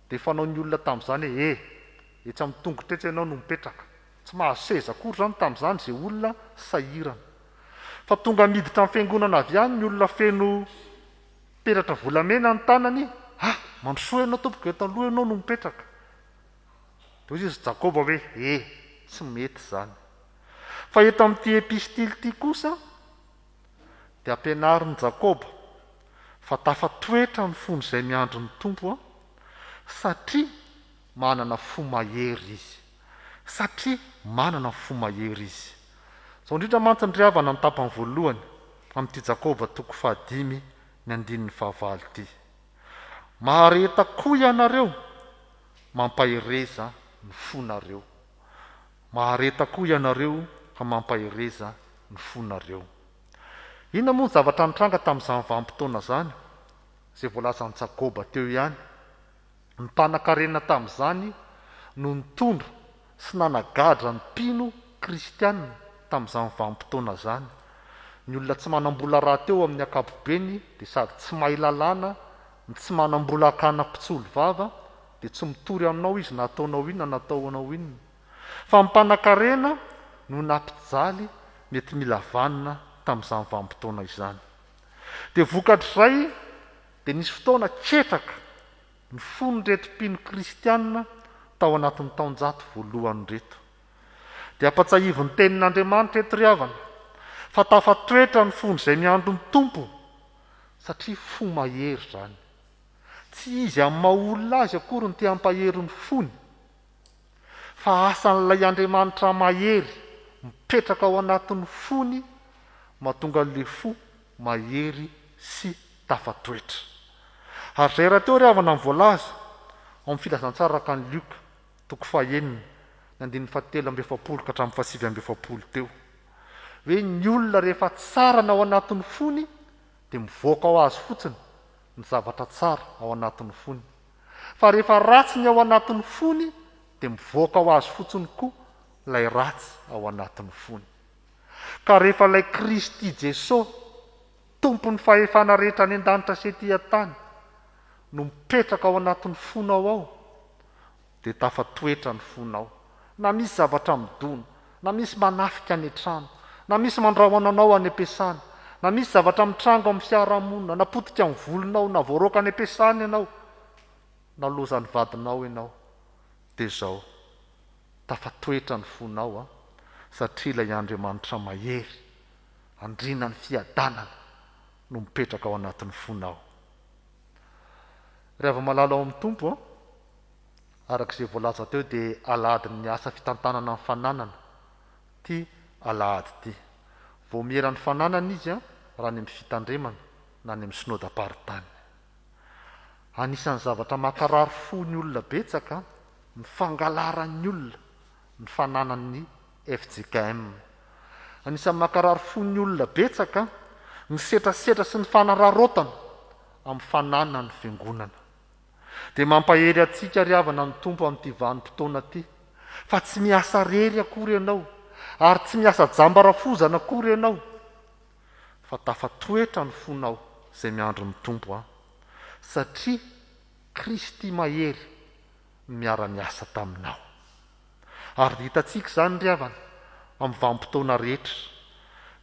dia fanao ny olona tamin'izany hoe etsy amin'ny tongotra etsy ianao no mipetraka. Tsy mahazo seza akory zany tamin'izany izay olona sahirana. Fa tonga miditra amin'ny fiangonana avy any ny olona feno peratra volamena ny tanany, mandrosoa ianao tompoko, eto aloha ianao no mipetraka. Dia hoy izy Jakoba hoe tsy mety zany. Fa eto amin'ity epistily ity kosa dia ampianarin'i Jakoba fa tafatoetra ny fony izay miandro ny tompo satria manana fo mahery izy. Satria manana fo mahery izy. Zao indrindra mantsy ny ry havana ny tapany voalohany amin'ity Jakoba 5 ny andinin'ny 9 ity. Mahareta koa ianareo, mampahireza ny fonareo. Mahareta koa ianareo ka mampahireza ny fonareo. Inona moa ny zavatra nitranga tamin'izany vanim-potoana zany izay voalazan'i Jakoba teo ihany? Ny mpanan-karena tamin'izany no nitondra sy nanagadra ny mpino kristianina tamin'izany vanim-potoana zany. Ny olona tsy manam-bola raha teo amin'ny ankapobeny dia sady tsy mahay lalàna, ny tsy manam-bola akana mpitsolo vava dia tsy mitory aminao izy nataonao inona nataonao inona. Fa ny mpanan-karena no nampijaly mety mila vanina tamin'izany vanim-potoana izany. Dia vokatr'izay dia nisy fotoana ketraka ny fony retim-pino kristianina tao anatin'ny taonjato voalohany reto. Dia ampatsahivon'ny tenin'Andriamanitra eto ry havana fa tafatoetra ny fony izay miandro ny tompo satria fo mahery zany. Tsy izy amin'ny maha-olona azy akory ny te hampahery ny fony, fa asan'ilay Andriamanitra mahery mipetraka ao anatin'ny fony mahatonga an'ilay fo mahery sy tafatoetra. Ary zay raha teo ry havana ny voalaza ao amin'ny filazantsara ka ny Lioka toko 9:7-10 ka hatramin'ny 7 teo hoe ny olona rehefa tsara na ao anatin'ny fony dia mivoaka ao azy fotsiny ny zavatra tsara ao anatin'ny fony, fa rehefa ratsy ny ao anatin'ny fony dia mivoaka ao azy fotsiny koa ilay ratsy ao anatin'ny fony. Ka rehefa ilay Kristy Jesosy tompon'ny fahefana rehetra any an-danitra sy ety an-tany no mipetraka ao anatin'ny fonao ao dia tafatoetra ny fonao, na misy zavatra midona, na misy manafika any an-trano, na misy mandrahona anao any am-piasana, na misy zavatra mitrango amin'ny fiarahamonina, na potika amin'ny volonao, na voaroaka any am-piasana ianao, na loza ny vadinao ianao, dia zao tafatoetra ny fonao satria ilay Andriamanitra mahery andrina ny fiadanana no mipetraka ao anatin'ny fonao. Rehefa malala ao amin'ny tompo arak'izay voalaza teo dia alahady ny asa fitantanana ny fananana ty alahady ty. Vao mierany fananana izy raha ny amin'ny fitandremana na ny amin'ny synodam-paritany. Anisan'ny zavatra makarary fo ny olona betsaka ny fangalaran'ny olona ny fananan'ny FJKM. Anisan'ny makarary fo ny olona betsaka ny setrasetra sy ny fanararotana amin'ny fananany fiangonana. Dia mampahery atsika ry havana ny tompo amin'ity vanim-potoana ity fa tsy miasa rery akory ianao ary tsy miasa jambarafozana akory ianao, fa tafatoetra ny fonao izay miandro ny tompo satria Kristy mahery miara-miasa taminao. Ary hitantsika izany ry havana amin'ny vanim-potoana rehetra.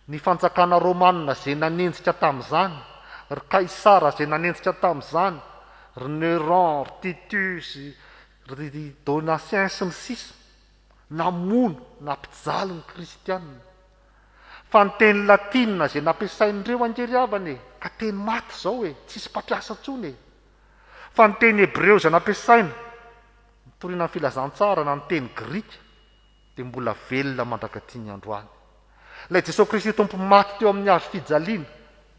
Ny fanjakana Romanina izay nanenjika tamin'izany, ry Kaisara izay nanenjika tamin'izany, ry Néron, ry Titus, ry Donatien sy ny sisa namono nampijaly ny kristianina. Fa ny teny latinina izay nampiasain'ireo angery havana ka teny maty izao tsisy mpampiasa tsony fa ny teny hebreo izay nampiasaina mitoriana ny filazantsara na ny teny grika dia mbola velona mandrakatỳ ny androany. Ilay Jesosy Kristy tompo maty teo amin'ny hazo fijaliana,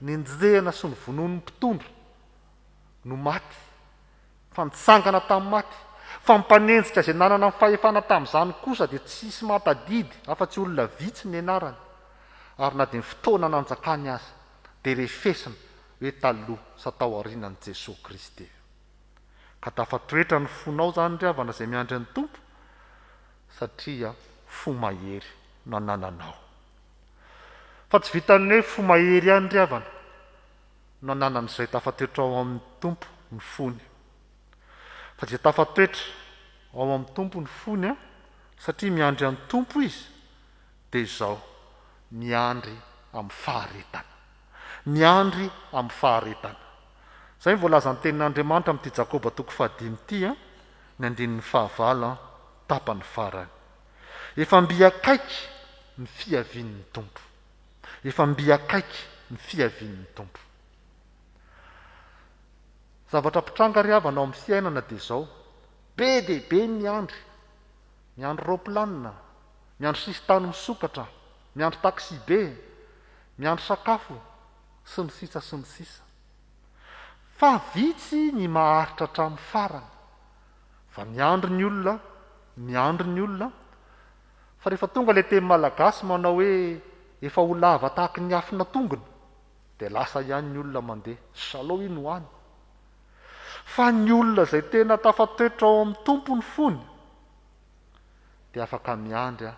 nenjehana sy ny vonon'ny mpitondra no maty, fa nitsangana tamin'ny maty, fa mpanenjika izay nanana ny fahefana tamin'izany kosa dia tsisy mampadidy afa-tsy olona vitsy ny anarany, ary na dia ny fotoana nanjakany azy dia refesina hoe taloha sa tao aorianan'i Jesosy Kristy. Ka tafatoetra ny fonao zany ry havana izay miandry ny tompo satria fo mahery no anananao. Fa tsy vitan'ny hoe fo mahery ihany ry havana no ananan'izay tafatoetra ao amin'ny tompo ny fony, fa izay tafatoetra ao amin'ny tompo ny fony satria miandry an'ny tompo izy dia izao miandry amin'ny faharetana, miandry amin'ny faharetana. Izay voalaza ny tenin'Andriamanitra amin'ity Jakoba toko 5 ny 9 tapany farany. Efa mbiakaiky ny fiavian'ny tompo, efa mbiakaiky ny fiavian'ny tompo. Zavatra mpitranga ry havana ao amin'ny fiainana dia izao, be dia be miandry roplanina, miandry sisitany misokatra, miandry taksi be, miandry sakafo sy ny sisa sy ny sisa. Fa vitsy ny maharitra hatramin'ny farany, fa miandry ny olona, fa rehefa tonga ilay teny malagasy manao hoe efa ho lava tahaka ny afina tongony dia lasa ihany ny olona mandeha salao iny ho any. Fa ny olona izay tena tafatoetra ao amin'ny tompo ny fony dia afaka miandry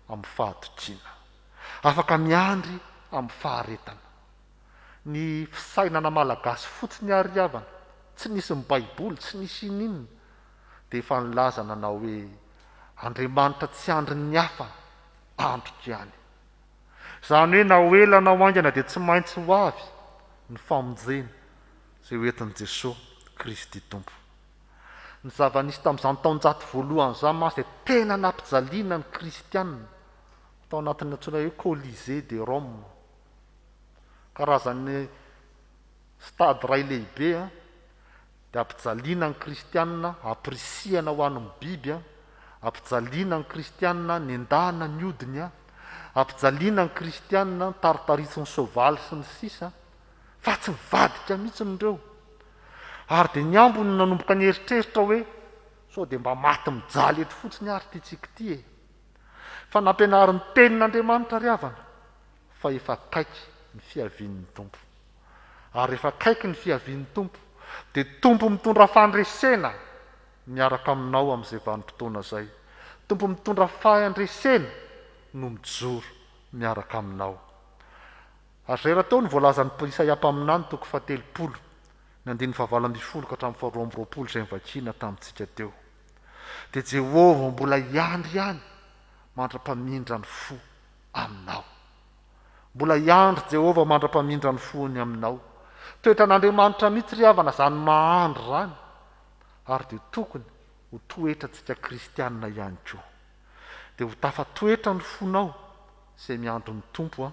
amin'ny fahatokiana, afaka miandry amin'ny faharetana. Ny fisainana malagasy fotsiny ary havana, tsy nisy ny baiboly, tsy nisy ininona, dia efa nilaza nanao hoe Andriamanitra tsy andry ny hafa androka ihany. Izany hoe na hoela na hoaingana dia tsy maintsy ho avy ny famonjena izay hoentin'i Jesosy Kristy Tompo. Ny zava-nisy tamin'izany taonjato voalohany izany masy dia tena nampijaliana ny kristianina tao anatin'ny antsoina hoe Colisée de Rome, karazany stady ray lehibe dia ampijaliana ny kristianina, aprisihana ho an'ny biby, ampijaliana ny kristianina ny endahana ny odiny, ampijaliana ny kristianina ny taritarisony soavaly sy ny sisa, fa tsy mivadika mihitsy nireo. Ary dia ny ambony nanomboka ny eritreritra hoe sao dia mba maty mijaly eto fotsiny ary tytsika ty fa nampianarin'ny tenin'Andriamanitra ry havana fa efa kaiky ny fiavian'ny Tompo. Ary efa kaiky ny fiavian'ny Tompo dia Tompo mitondra fandresena miaraka aminao amin'izay vanim-potoana izay. Tompo mitondra fandresena no mijoro miaraka aminao. Ary zay raha teo ny voalazan'ny Isaia mpaminany toko 70 ny 9:20 ka hatramin'ny 12:20 izay nivakiana tamintsika teo. Dia Jehovah mbola iandry ihany mandra-pamindra ny fo aminao. Mbola iandry Jehovah mandra-pamindra ny fony aminao. Toetran'Andriamanitra mihitsy ry havana izany mahandro izany. Ary dia tokony ho toetrantsika kristianina ihany koa. Dia ho tafatoetra ny fonao izay miandro ny Tompo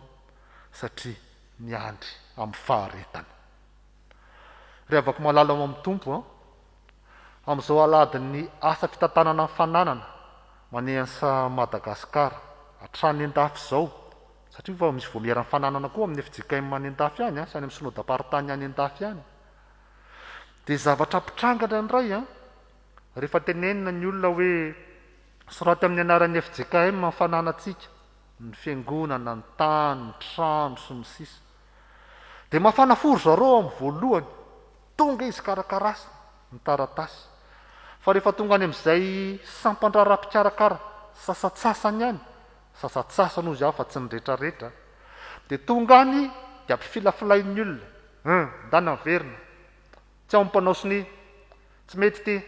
satria miandry amin'ny faharetana. Ry havako malala ao amin'ny Tompo amin'izao aladin'ny asa fitantanana ny fananana manehansa Madagasikara hatrany an-dafy izao, satria fa misy voamieran'ny fananana koa amin'ny FJKM any an-dafy any sy any amin'ny synodam-paritany any an-dafy any. Dia zavatra ampitrangana indray rehefa tenenina ny olona hoe soraty amin'ny anaran'ny FJKM ny fananantsika, ny fiangonana, ny tany, ny trano sy ny sisa. Dia mafanaforo zareo amin'ny voalohany, tonga izy karakarasa ny taratasy. Fa rehefa tonga any amin'izay sampandrara-pikarakara sasatsasany any, sasatsasany ozy fa tsy ny rehetrarehetra, dia tonga any dia ampifilafilain'ny olona, dana verina, tsy ao ampanao siny, tsy mety ty,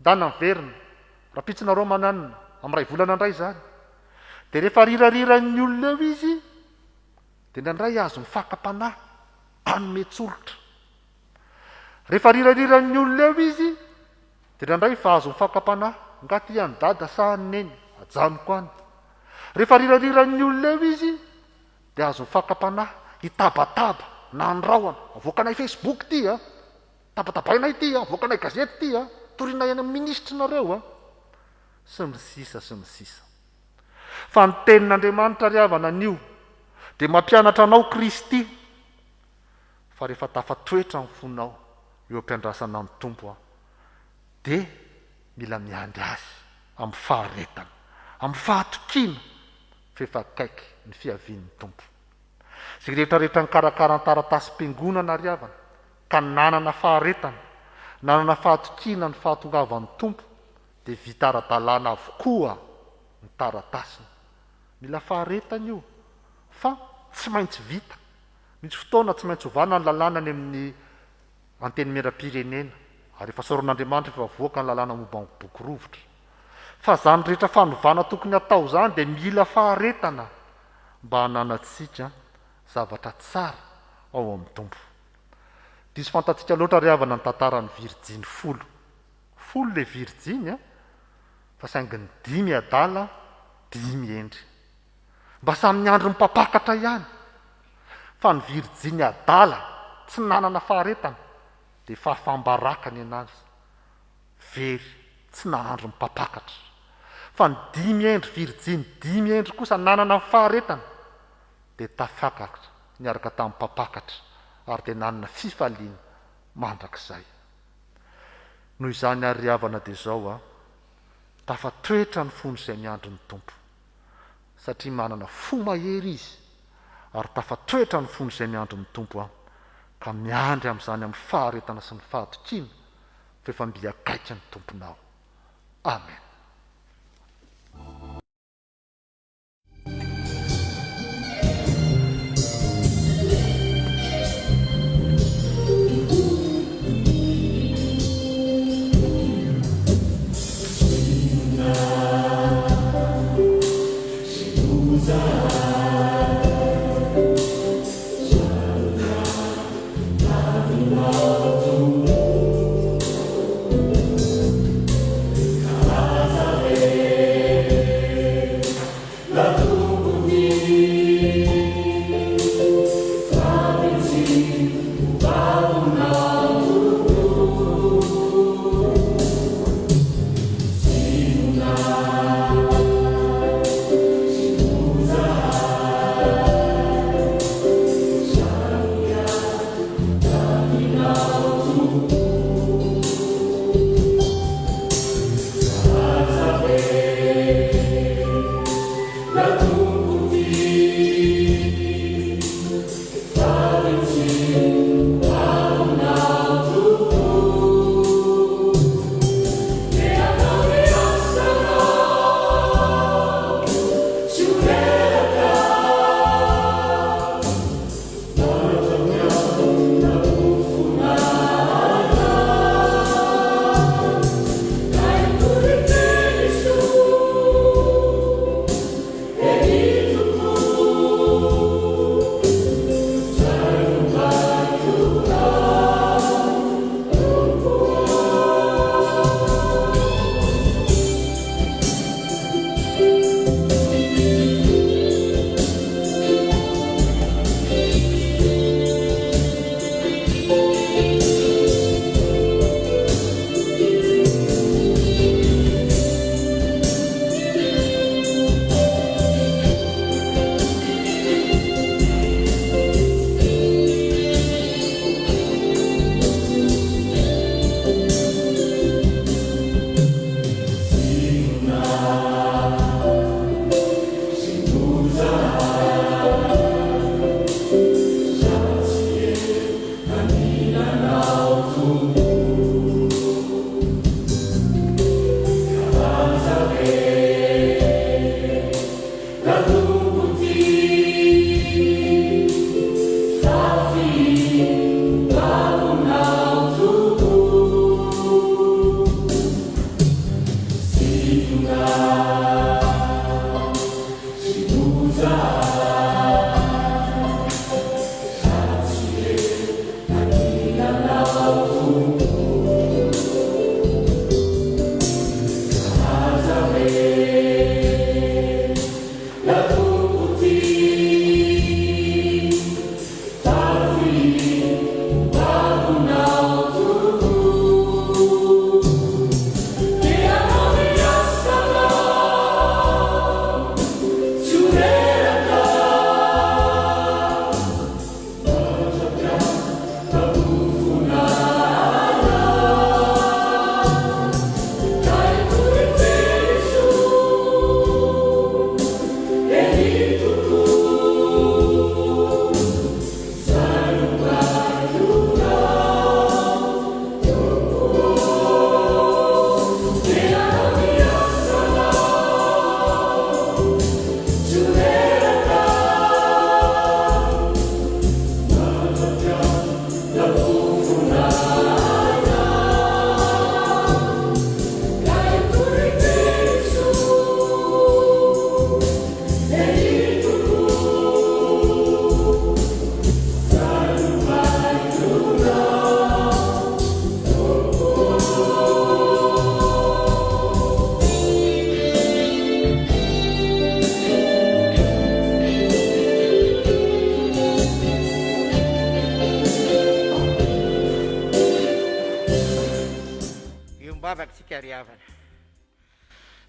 dana verina, rapitsinareo mananina amin'ray volana indray izany. Dia rehefa rirariran'ny olona eo izy dia nandray azo mifakam-panahy anometsolitra. Rehefa rirariran'ny olona eo izy dia nandray fa azo mifakam-panahy ngaty any dada sa neny ajanoko any. Rehefa rirariran'ny olona eo izy dia azo mifakam-panahy hitabataba na andrahoana, avoakanay Facebook ty tabatabainay ty avoakanay gazety ty torinay any amin'ny ministrinareo sy ny sisa sy ny sisa. Fa ny tenin'Andriamanitra ry havana anio dia mampianatra anao Kristy, fa rehefa tafatoetra ny fonao eo am-piandrasana ny Tompo dia mila miandry azy amin'ny faharetana, amin'ny fahatokiana fa efa kaiky ny fiavian'ny Tompo. Zay rehetrarehetra ny karakara ny taratasy-piangonana ry havana ka nanana faharetana, nanana fahatokiana ny fahatongavan'ny Tompo dia vita ara-dalàna avokoa ny taratasiny. Mila faharetana io fa tsy maintsy vita. Misy fotoana tsy maintsy hovana ny lalàna any amin'ny anteny miram-pirenena, ary efa saoran'Andriamanitra efa voaka ny lalàna momba ny boky rovitra. Fa zany rehetra fanovana tokony atao zany dia mila faharetana mba hananatsika zavatra tsara ao amin'ny Tompo. Diso fantatsika loatra ry havana ny tantaran'ny Virjiny folo le Virjiny fa saingy ny 5 adala 5 endry, mba samy miandry ny mpapakatra ihany. Fa ny Virjiny adala tsy nanana faharetana dia fahafambarakany anazy, very tsy nahandro ny mpapakatra. Fa ny 5 endry Virjiny 5 endry kosa nanana faharetana dia tafakatra niaraka tamin'ny mpapakatra ary dia nanana fifaliana mandrakizay. Noho izany ary ry havana dia izao tafatoetra ny fony izay miandry ny Tompo, satria manana fo mahery izy, ary tafatoetra ny fony izay miandry ny Tompo ka miandry amin'izany amin'ny faharetana sy ny fahatokiana fa efa mbiakaiky ny Tomponao. Amen. Jerusalem. isika ry havana.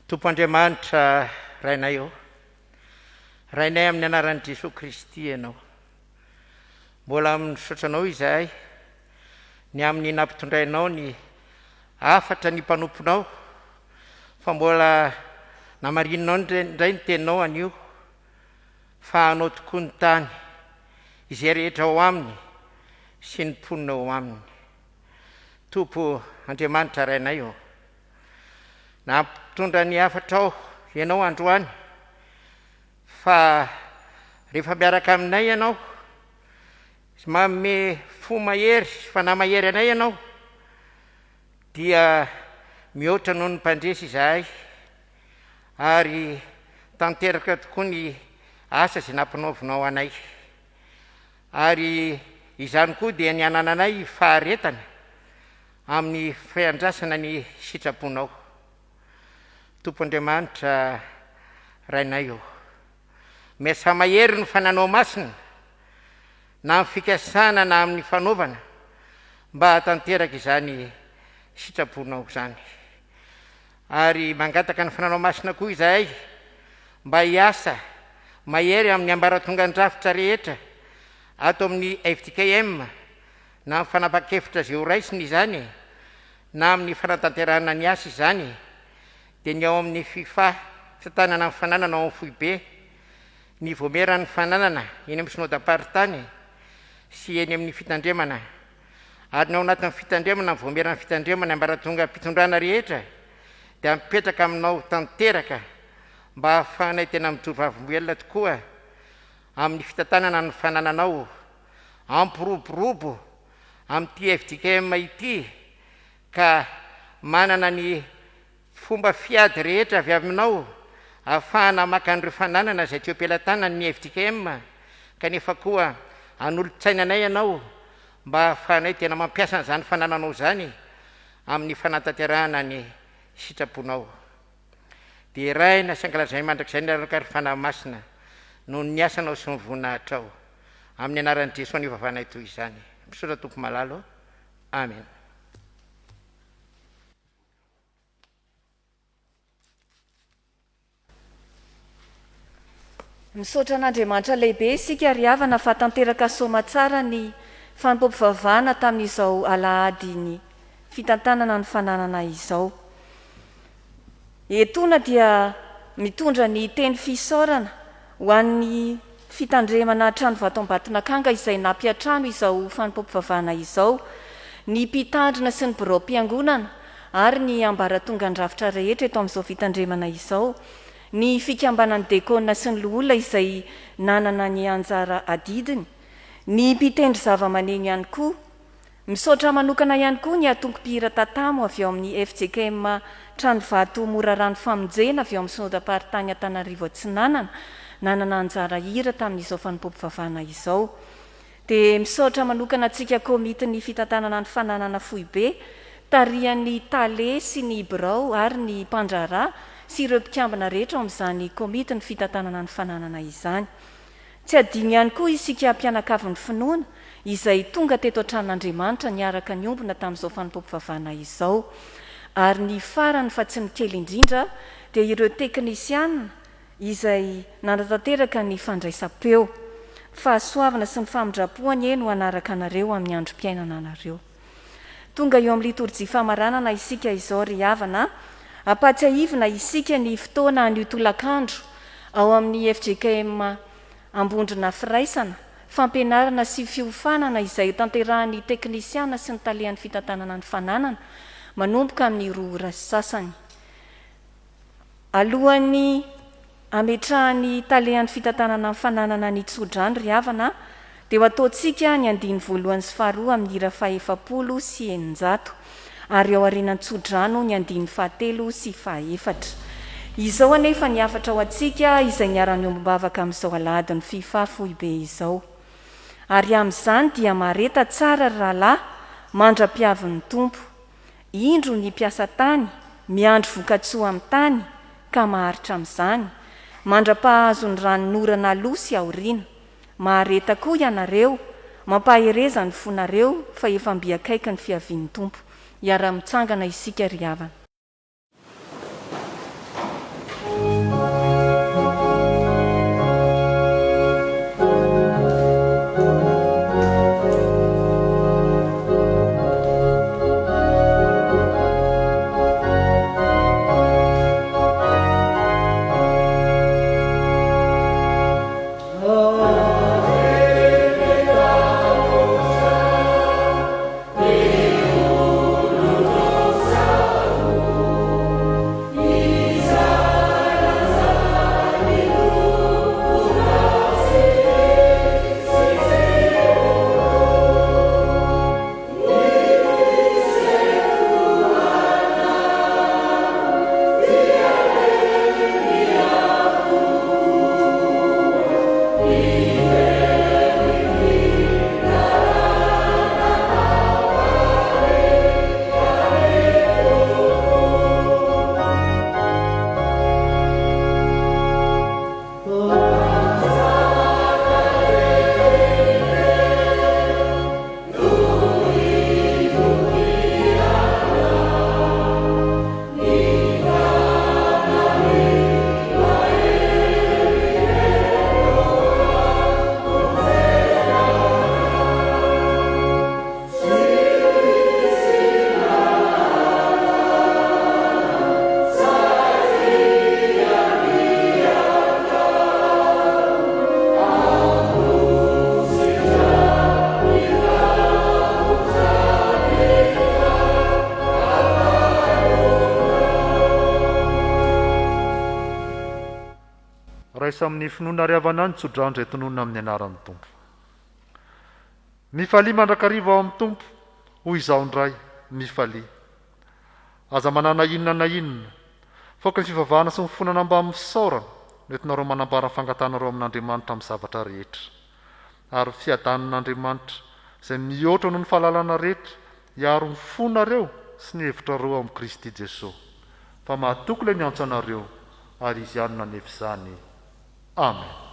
Tompo Andriamanitra rainay eo, rainay amin'ny anaran'i Jesosy Kristy ianao. Mbola misaotranao izahay ny amin'ny nampitondrainao ny afatra ny mpanomponao, fa mbola namarinanao indray ny teninao anio, fa anao tokoa ny tany izay rehetra ao aminy sy ny mponina ao aminy. Tompo Andriamanitra rainay eo, nampitondra ny afatra ao ianao androany, fa rehefa miaraka aminay ianao sy manome fo mahery fa namahery anay ianao, dia mihoatra noho ny mpandresy izahay ary tanteraka tokoa ny asa izay nampanaovinao anay. Ary izany koa dia ny anananay faharetana amin'ny fiandrasana ny sitraponao. Tompo Andriamanitra rainay eo, miasa mahery ny fananao masina na amin'ny fikasana na amin'ny fanaovana mba hatanteraka izany sitraponao zany. Ary mangataka ny fananao masina koa izahay mba hiasa mahery amin'ny ambaratongan-drafitra rehetra ato amin'ny FTKM na amin'ny fanapa-kevitra zay ho raisiny izany na amin'ny fanatanterahana ny asa izany, dia ny ao amin'ny fitantanana ny fananana ao amin'ny foibe, ny voameran'ny fananana eny amin'ny synodam-paritany sy eny amin'ny fitandremana, ary ny ao anatin'ny fitandremana ny voameran'ny fitandremana ambaratonga mpitondrana rehetra dia mipetraka aminao tanteraka mba hahafahanay tena mitovavim-boelona tokoa amin'ny fitantanana ny fanananao, ampiroborobo amin'ity FTKM ity, ka manana ny fomba fiady rehetra avy aminao ahafahana maka an'ireo fananana izay teo am-pelantanany ny FTKM, kanefa koa anolo-tsainanay ianao mba hahafahanay tena mampiasa n'izany fanananao zany amin'ny fanatanterahana ny sitraponao. Dia raina sy ankalazay mandrakizay ny araka ry fanahy masina noho ny asanao sy ny voninahitra ao, amin'ny anaran'i Jesosy ny vavanay toy izany. Misaotra Tompo malalo. Amen. Misaotra an'Andriamanitra lehibe isika ry havana fa tanteraka soma tsara ny fanompoam-pivavahana tamin'izao alahady ny fitantanana ny fananana izao. Etona dia mitondra ny teny fisaorana ho an'ny fitandremana trano vato-ambatonakanga izay nampiatrano izao fanompoam-pivavahana izao, ny mpitandrina sy ny birao-piangonana ary ny ambaratongan-drafitra rehetra eto amin'izao fitandremana izao, ny fikambanan'ny dekona sy ny loholona izay nanana ny anjara adidiny, ny mpitendry zava-maneno ihany koa. Misaotra manokana ihany koa ny atonkom-pihira tatamo avy ao amin'ny FJKM trano vato mora rano famonjena avy ao amin'ny synodam-paritany Antananarivo Atsinanana, nanana anjara hira tamin'izao fanompoam-pivavahana izao. Dia misaotra manokana antsika komity ny fitantanana ny fananana foibe, tarihan'ny tale sy ny birao ary ny mpandrara sy ireo mpikambana rehetra ao amin'izany komity ny fitantanana ny fananana izany. Tsy adino ihany koa isika mpianakavin'ny finoana izay tonga teto an-tranon'Andriamanitra niaraka ny ombona tamin'izao fanompoam-pivavahana izao. Ary ny farany fa tsy ny kely indrindra dia ireo teknisianina izay nanatanteraka ny fandraisam-peo. Fahasoavana sy ny famindrapoany eny ho anaraka anareo amin'ny androm-piainana anareo. Tonga eo amin'ny liturjia famaranana isika izao ry havana, ampatsiahivina isika ny fotoana ny tolakandro ao amin'ny FJKM Ambondrona Firaisana, fampianarana sy fiofanana izay tanterahan'ny teknisiana sy ny talehan'ny fitantanana ny fananana manomboka amin'ny 2 ora sasany. Alohan'ny ametrahan'ny talehan'ny fitantanana ny fananana ny tsodrano ry havana, dia ho ataontsika ny andiny voalohany sy faharoa amin'ny hira 400 sy 900, ary ao aorian'ny tsodrano ny andiny 4 sy 4. Izao anefa ny afatra ho antsika izay niara-ny ombam-bavaka amin'izao alahady ny FIFA foibe izao. Ary amin'izany dia mareta tsara ry rahalahy, mandra-piavin'ny Tompo, indro ny mpiasa tany, miandro voka-tsoa amin'ny tany, ka maharitra amin'izany, mandra-pahazo ny ranon'orana aloha sy aoriana. Mahareta koa ianareo, mampahereza ny fonareo fa efa mbiakaiky ny fiavian'ny Tompo. Iara-mitsangana isika ry havana. resa amin'ny finoana ry havana any tsodrandray tononona amin'ny anaran'ny tompo. Mifalia mandrakariva ao amin'ny tompo hoy izao ndray mifalia. Aza manana inona na inona foka ny fivavahana sy mifonana mba amin'ny fisaorana nentinareo manambara fangatanareo amin'Andriamanitra amin'ny zavatra rehetra. Ary fiadanan'Andriamanitra izay mihoatra noho ny fahalalana rehetra hiaro ny fonareo sy ny hevitrareo amin'ny Kristy Jesosy. Fa mahatoky ilay ny antso anareo ary izy ihany nanefy izany. Amen.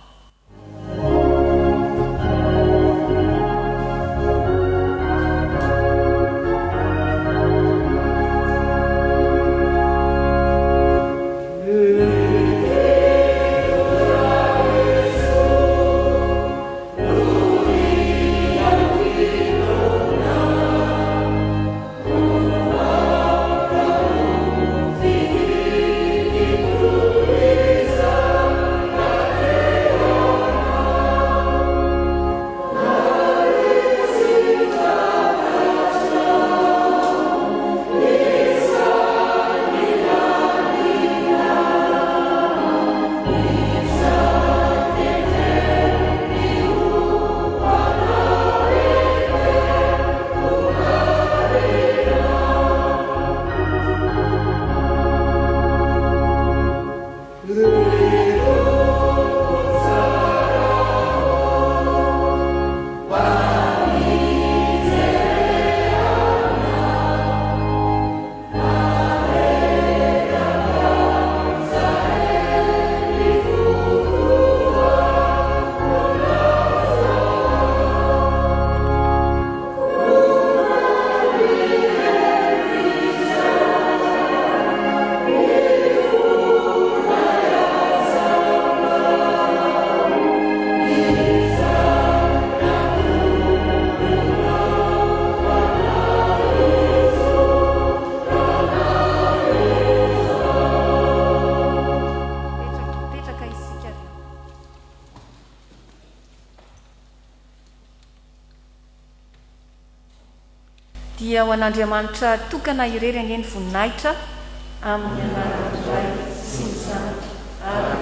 dia ho an'Andriamanitra tokana irery angeny voninahitra amin'ny anaran'ny Ray sy ny Zanaka